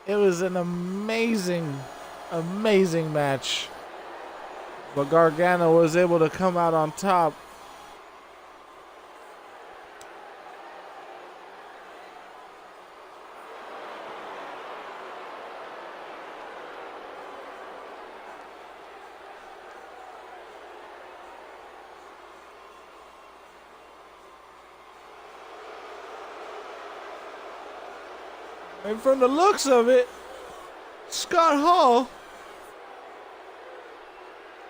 It was an amazing, amazing match. But Gargano was able to come out on top. And from the looks of it, Scott Hall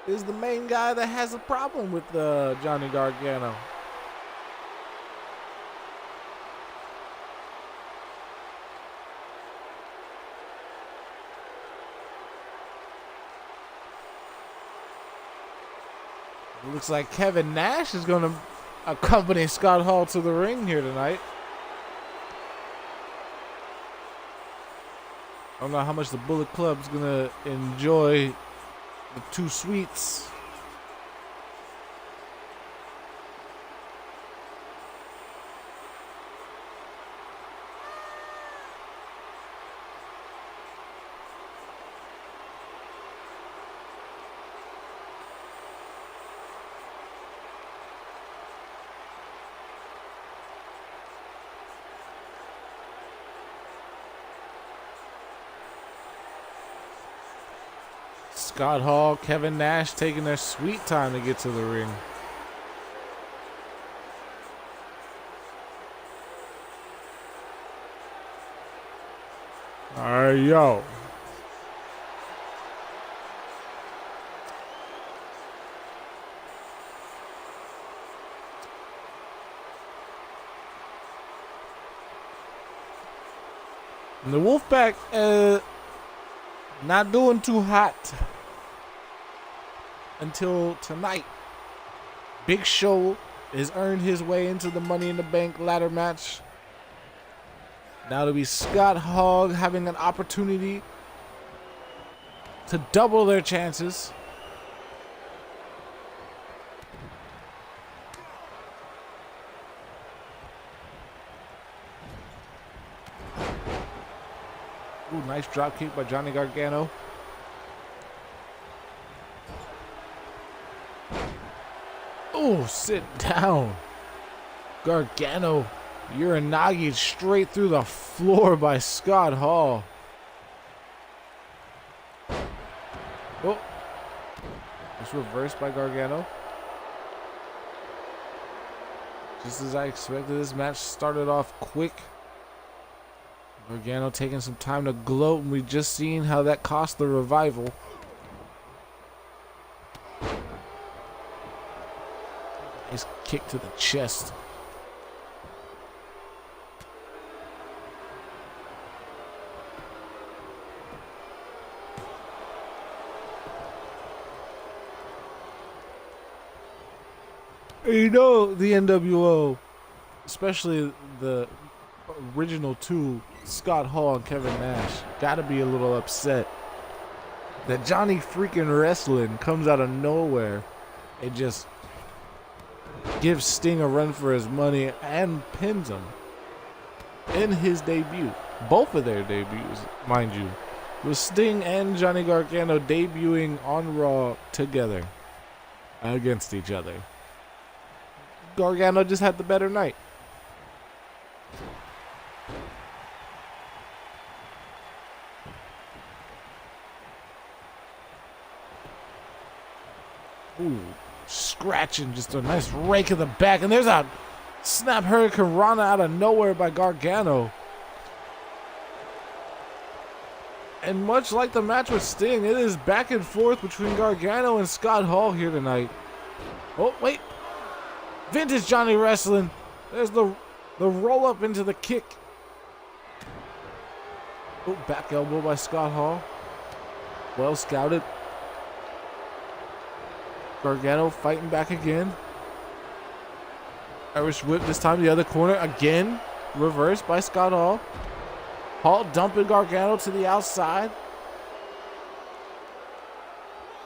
is the main guy that has a problem with Johnny Gargano. It looks like Kevin Nash is going to accompany Scott Hall to the ring here tonight. I don't know how much the Bullet Club's gonna enjoy the two sweets. Scott Hall, Kevin Nash taking their sweet time to get to the ring. All right, yo. And the Wolfpack, not doing too hot until tonight. Big Show has earned his way into the Money in the Bank ladder match. Now to be Scott Hall having an opportunity to double their chances. Ooh, nice drop kick by Johnny Gargano. Oh, sit down. Gargano Uranagi straight through the floor by Scott Hall. Oh, it's reversed by Gargano. Just as I expected, this match started off quick. Gargano taking some time to gloat, and we just seen how that cost the Revival. Nice kick to the chest. You know, the NWO, especially the original two, Scott Hall and Kevin Nash, gotta be a little upset that Johnny freaking Wrestling comes out of nowhere and just gives Sting a run for his money and pins him in his debut. Both of their debuts, mind you, with Sting and Johnny Gargano debuting on Raw together against each other. Gargano just had the better night. Ooh, scratching, just a nice rake of the back, and there's a snap Hurricane Rana out of nowhere by Gargano. And much like the match with Sting, it is back and forth between Gargano and Scott Hall here tonight. Oh, wait. Vintage Johnny Wrestling. There's the roll up into the kick. Oh, back elbow by Scott Hall. Well scouted. Gargano fighting back again. Irish whip this time the other corner. Again, reversed by Scott Hall. Hall dumping Gargano to the outside.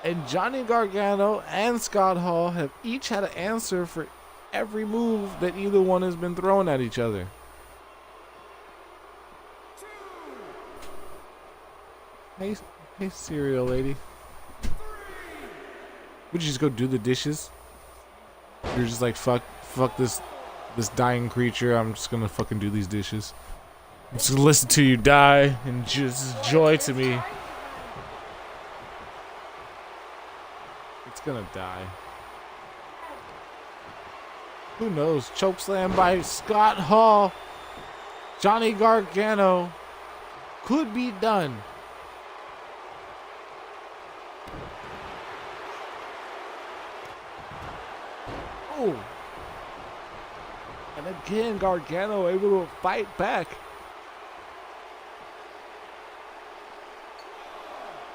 And Johnny Gargano and Scott Hall have each had an answer for every move that either one has been throwing at each other. Hey cereal lady. Would you just go do the dishes? You're just like, fuck this dying creature. I'm just gonna fucking do these dishes. I'm just gonna listen to you die and just joy to me. It's gonna die. Who knows? Chokeslam by Scott Hall. Johnny Gargano could be done. Oh. And again, Gargano able to fight back.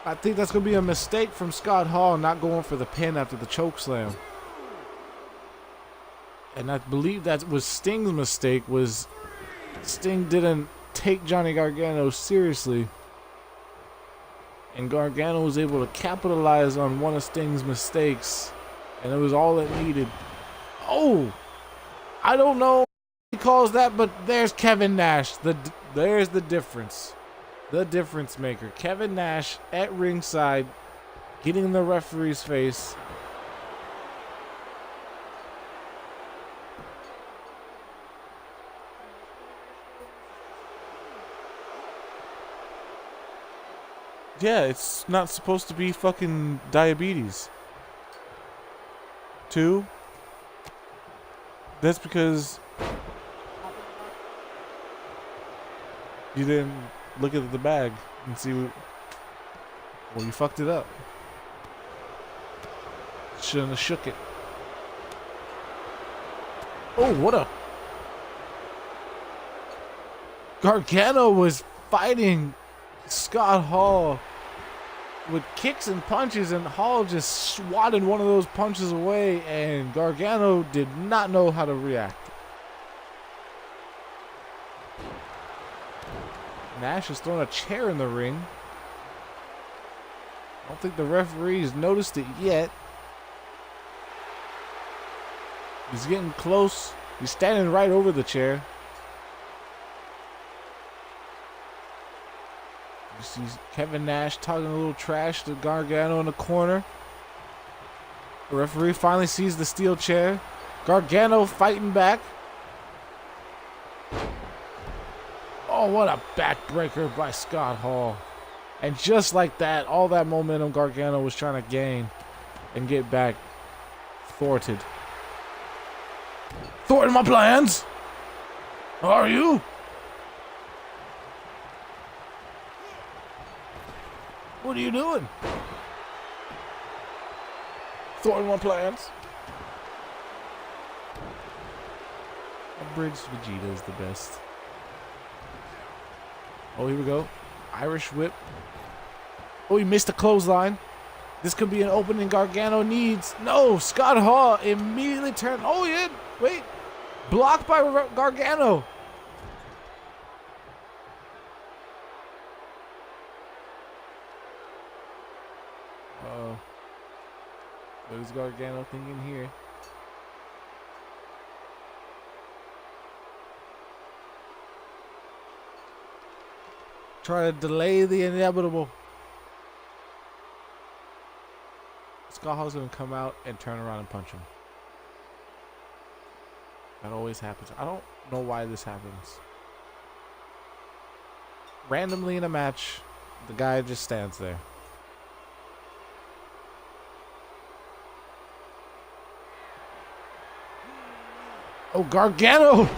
I think that's going to be a mistake from Scott Hall not going for the pin after the chokeslam. And I believe that was Sting's mistake, was Sting didn't take Johnny Gargano seriously. And Gargano was able to capitalize on one of Sting's mistakes. And it was all it needed. Oh! I don't know what he calls that, but there's Kevin Nash. There's the difference. The difference maker. Kevin Nash at ringside, getting in the referee's face. Yeah, it's not supposed to be fucking diabetes. 2. That's because you didn't look at the bag and see what... Well, you fucked it up. Shouldn't have shook it. Oh, what a... Gargano was fighting Scott Hall with kicks and punches, and Hall just swatted one of those punches away, and Gargano did not know how to react. Nash has thrown a chair in the ring. I don't think the referee's noticed it yet. He's getting close. He's standing right over the chair. You see Kevin Nash talking a little trash to Gargano in the corner. The referee finally sees the steel chair. Gargano fighting back. Oh, what a backbreaker by Scott Hall. And just like that, all that momentum Gargano was trying to gain and get back thwarted. Thwarting my plans? Are you? What are you doing? Thwarting my plans? Abridged Vegeta is the best. Oh, here we go. Irish whip. Oh, he missed a clothesline. This could be an opening Gargano needs. No, Scott Hall immediately turned. Oh, yeah. Wait. Blocked by Gargano. Uh-oh. What is Gargano thinking here? Try to delay the inevitable. Scott Hall's gonna come out and turn around and punch him. That always happens. I don't know why this happens. Randomly in a match, the guy just stands there. Oh, Gargano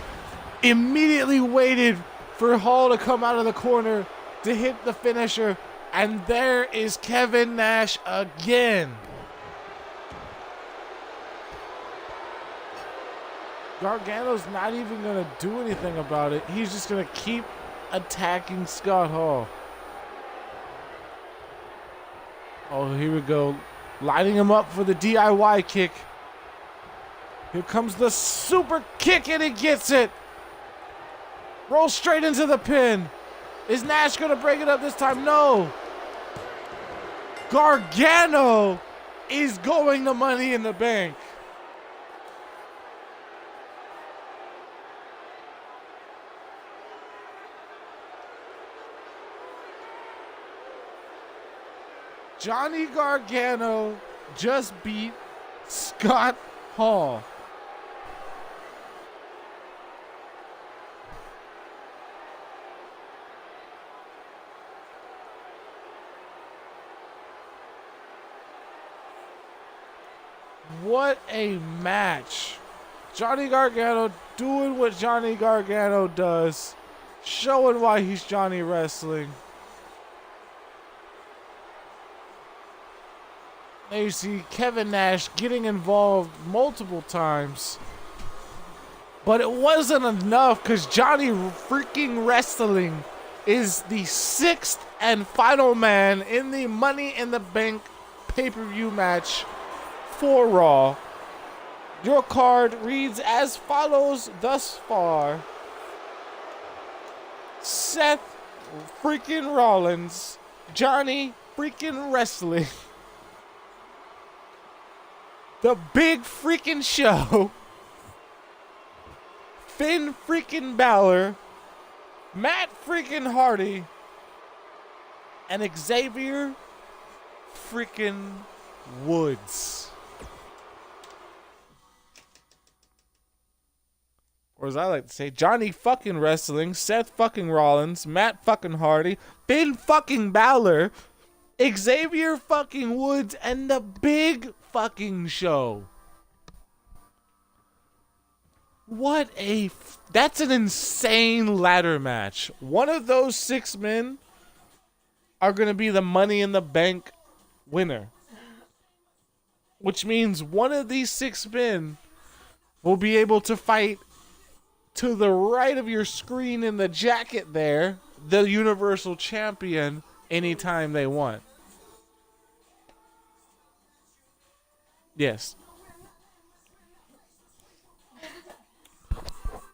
immediately waited for Hall to come out of the corner to hit the finisher, and there is Kevin Nash again. Gargano's not even going to do anything about it. He's just going to keep attacking Scott Hall. Oh, here we go. Lining him up for the DIY kick. Here comes the super kick, and he gets it. Rolls straight into the pin. Is Nash going to break it up this time? No. Gargano is going to Money in the Bank. Johnny Gargano just beat Scott Hall. What a match. Johnny Gargano doing what Johnny Gargano does. Showing why he's Johnny Wrestling. Now you see Kevin Nash getting involved multiple times. But it wasn't enough because Johnny freaking Wrestling is the 6th and final man in the Money in the Bank pay-per-view match for Raw. Your card reads as follows thus far. Seth freaking Rollins, Johnny freaking Wrestling, The Big Freaking Show, Finn freaking Balor, Matt freaking Hardy, and Xavier freaking Woods. Or as I like to say, Johnny fucking Wrestling, Seth fucking Rollins, Matt fucking Hardy, Finn fucking Balor, Xavier fucking Woods and the Big fucking Show. What a... That's an insane ladder match. One of those 6 men are going to be the Money in the Bank winner. Which means one of these 6 men will be able to fight to the right of your screen in the jacket there, the Universal Champion, anytime they want. Yes.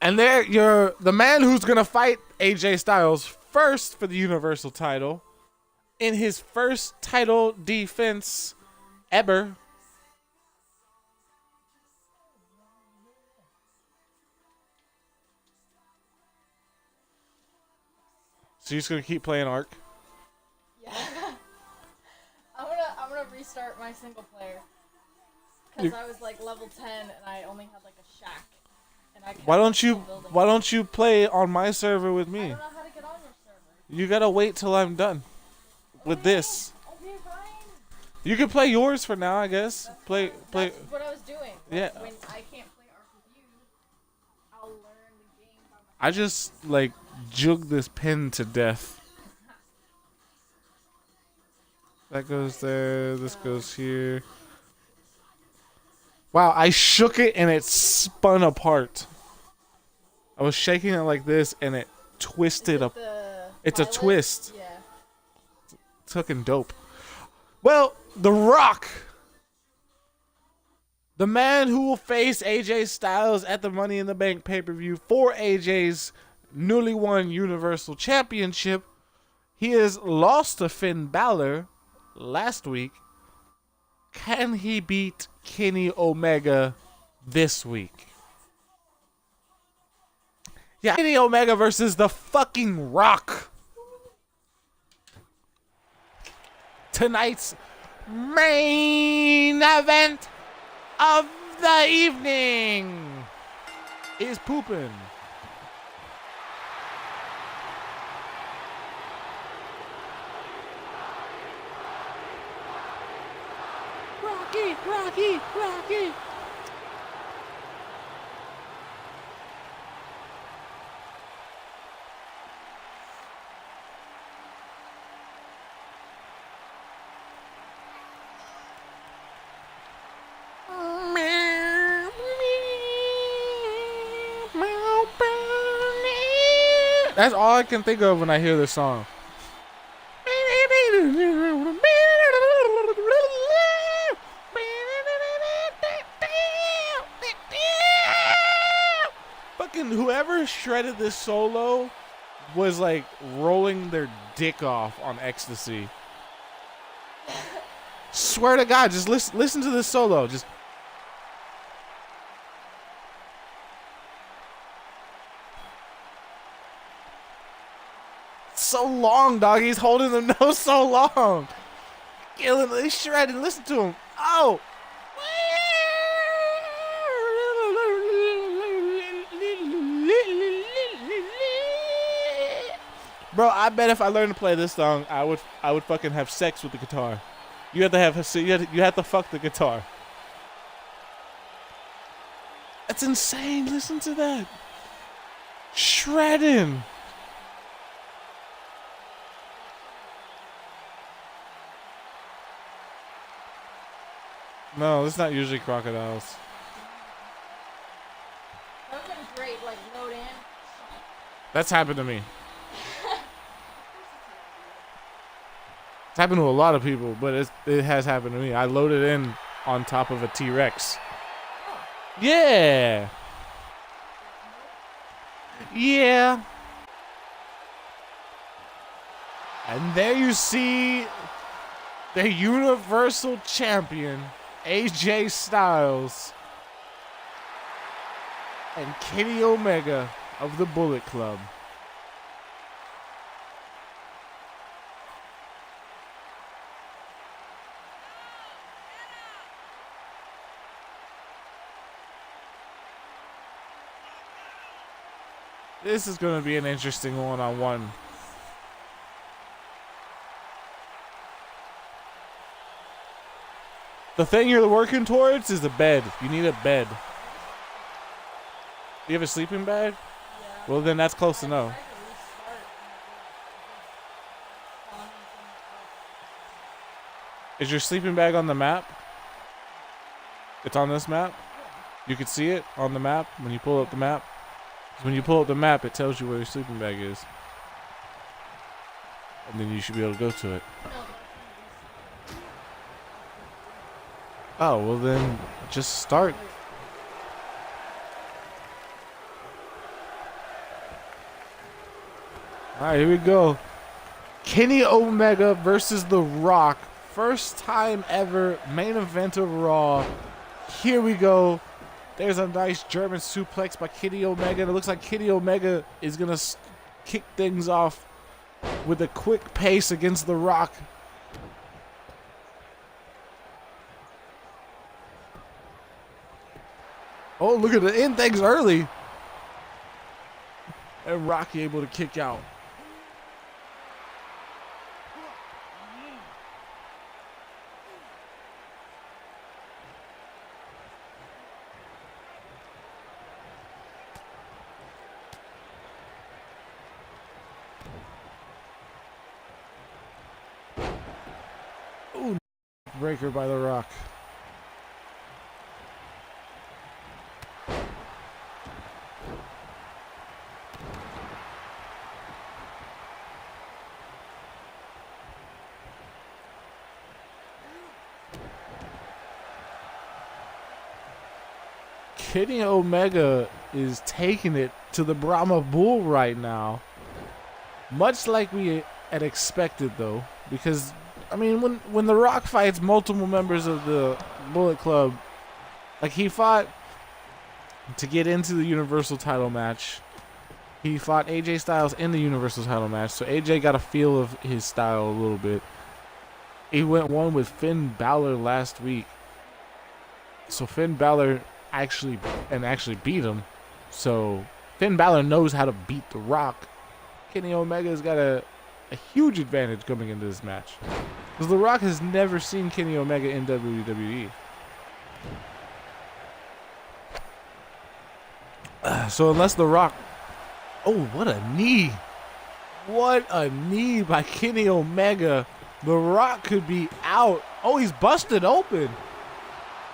And there, you're the man who's going to fight AJ Styles first for the Universal title in his first title defense ever. So you're just going to keep playing Ark? Yeah. I'm gonna restart my single player. Because I was like level 10 and I only had like a shack. And I why don't you play on my server with me? I don't know how to get on your server. You gotta wait till I'm done with this. Okay, fine. You can play yours for now, I guess. That's play. That's what I was doing. Yeah. When I can't play Ark with you, I'll learn the game by myself. I just like jug this pen to death. That goes there. This goes here. Wow, I shook it and it spun apart. I was shaking it like this and it twisted up. It's violet? a twist. Yeah. It's fucking dope. Well, The Rock, the man who will face AJ Styles at the Money in the Bank pay-per-view for AJ's newly won Universal Championship. He has lost to Finn Balor last week. Can he beat Kenny Omega this week? Yeah, Kenny Omega versus the fucking Rock. Tonight's main event of the evening is pooping. Rocky. That's all I can think of when I hear this song. Fucking whoever shredded this solo was like rolling their dick off on ecstasy. Swear to God, just listen to this solo. Just so long, dog. He's holding the nose so long. Caelan, he's shredding. Listen to him. Oh. Bro, I bet if I learned to play this song, I would fucking have sex with the guitar. You have to fuck the guitar. That's insane. Listen to that. Shredding. No, it's not usually crocodiles. That would have been great, like load in. That's happened to me. It's happened to a lot of people, but it has happened to me. I loaded in on top of a T-Rex. Yeah. Yeah. And there you see the Universal Champion, AJ Styles, and Kenny Omega of the Bullet Club. This is going to be an interesting one-on-one. The thing you're working towards is a bed. You need a bed. You have a sleeping bag? Yeah. Well, then that's close enough. I tried to restart and it was Is your sleeping bag on the map? It's on this map? You can see it on the map when you pull up the map? 'Cause when you pull up the map, it tells you where your sleeping bag is. And then you should be able to go to it. Oh, well then, just start. Alright, here we go. Kenny Omega versus The Rock. First time ever main event of Raw. Here we go. There's a nice German suplex by Kenny Omega. And it looks like Kenny Omega is going to kick things off with a quick pace against The Rock. Oh, look at the end things early. And Rocky able to kick out. Ooh, breaker by The Rock. Kenny Omega is taking it to the Brahma Bull right now. Much like we had expected, though. Because, I mean, when The Rock fights multiple members of the Bullet Club, like he fought to get into the Universal title match. He fought AJ Styles in the Universal title match. So AJ got a feel of his style a little bit. He went one with Finn Balor last week. So Finn Balor actually beat him. So Finn Balor knows how to beat The Rock. Kenny Omega's got a huge advantage coming into this match. Because The Rock has never seen Kenny Omega in WWE. So unless The Rock... Oh, what a knee. What a knee by Kenny Omega. The Rock could be out. Oh, he's busted open.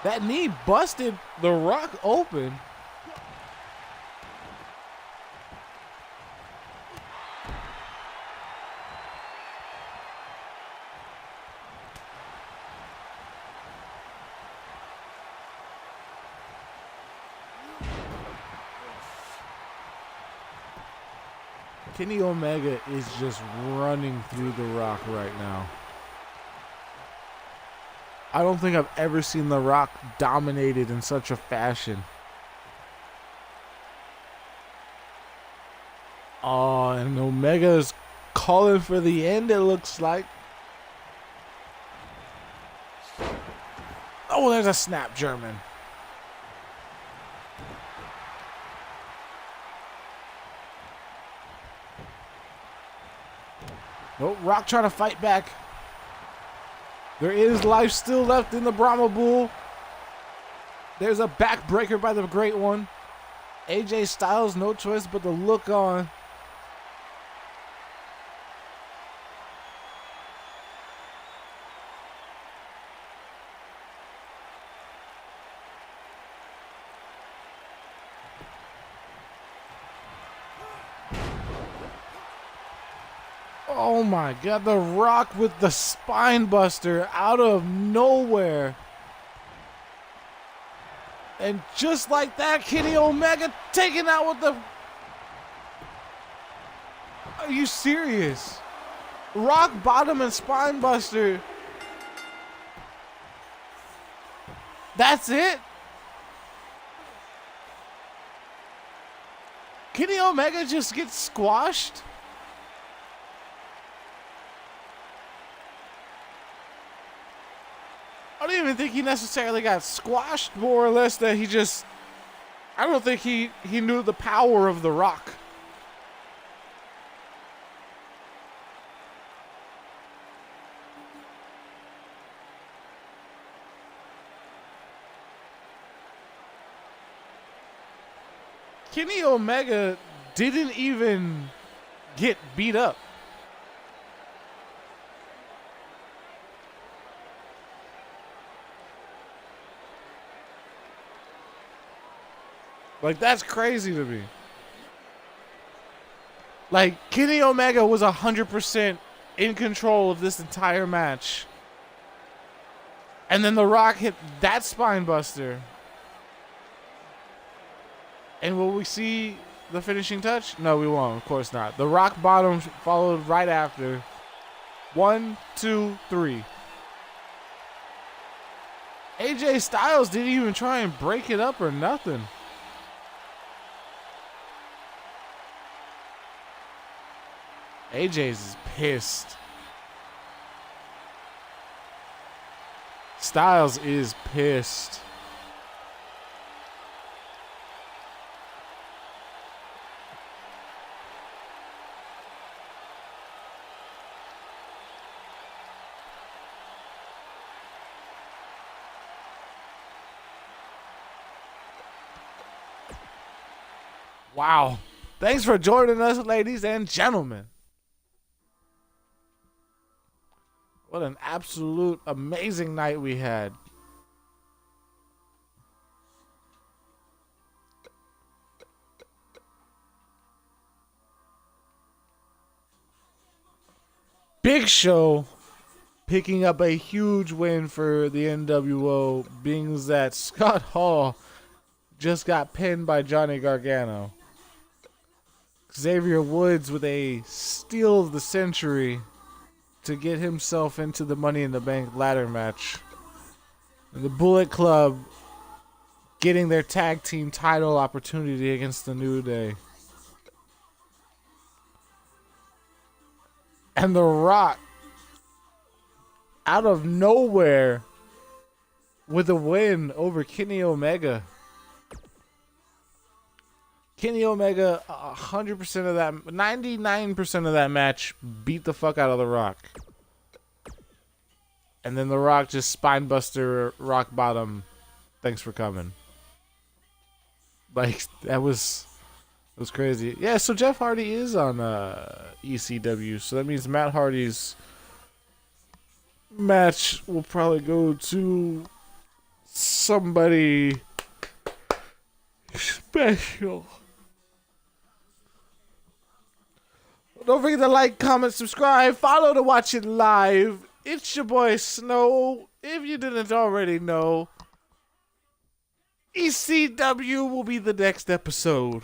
That knee busted The Rock open. Kenny Omega is just running through The Rock right now. I don't think I've ever seen The Rock dominated in such a fashion. Oh, and Omega's calling for the end, it looks like. Oh, there's a snap German. Oh, Rock trying to fight back. There is life still left in the Brahma Bull. There's a backbreaker by the Great One. AJ Styles, no choice but to look on. Oh my God, The Rock with the spine buster out of nowhere. And just like that, Kenny Omega taken out with the... Are you serious? Rock bottom and spine buster. That's it? Kenny Omega just gets squashed? I don't even think he necessarily got squashed, more or less that he just... I don't think he knew the power of The Rock. Kenny Omega didn't even get beat up. Like, that's crazy to me. Like, Kenny Omega was 100% in control of this entire match. And then The Rock hit that spine buster. And will we see the finishing touch? No, we won't. Of course not. The Rock bottom followed right after. 1, 2, 3. AJ Styles didn't even try and break it up or nothing. AJ's is pissed. Styles is pissed. Wow. Thanks for joining us, ladies and gentlemen. What an absolute amazing night we had. Big Show picking up a huge win for the NWO, being that Scott Hall just got pinned by Johnny Gargano. Xavier Woods with a steal of the century to get himself into the Money in the Bank ladder match. And the Bullet Club getting their tag team title opportunity against the New Day. And The Rock, out of nowhere, with a win over Kenny Omega. Kenny Omega, 100% of that, 99% of that match, beat the fuck out of The Rock. And then The Rock just spinebuster, rock bottom. Thanks for coming. Like, that was crazy. Yeah, so Jeff Hardy is on ECW, so that means Matt Hardy's match will probably go to somebody special. Don't forget to like, comment, subscribe, follow to watch it live. It's your boy Snow. If you didn't already know, ECW will be the next episode.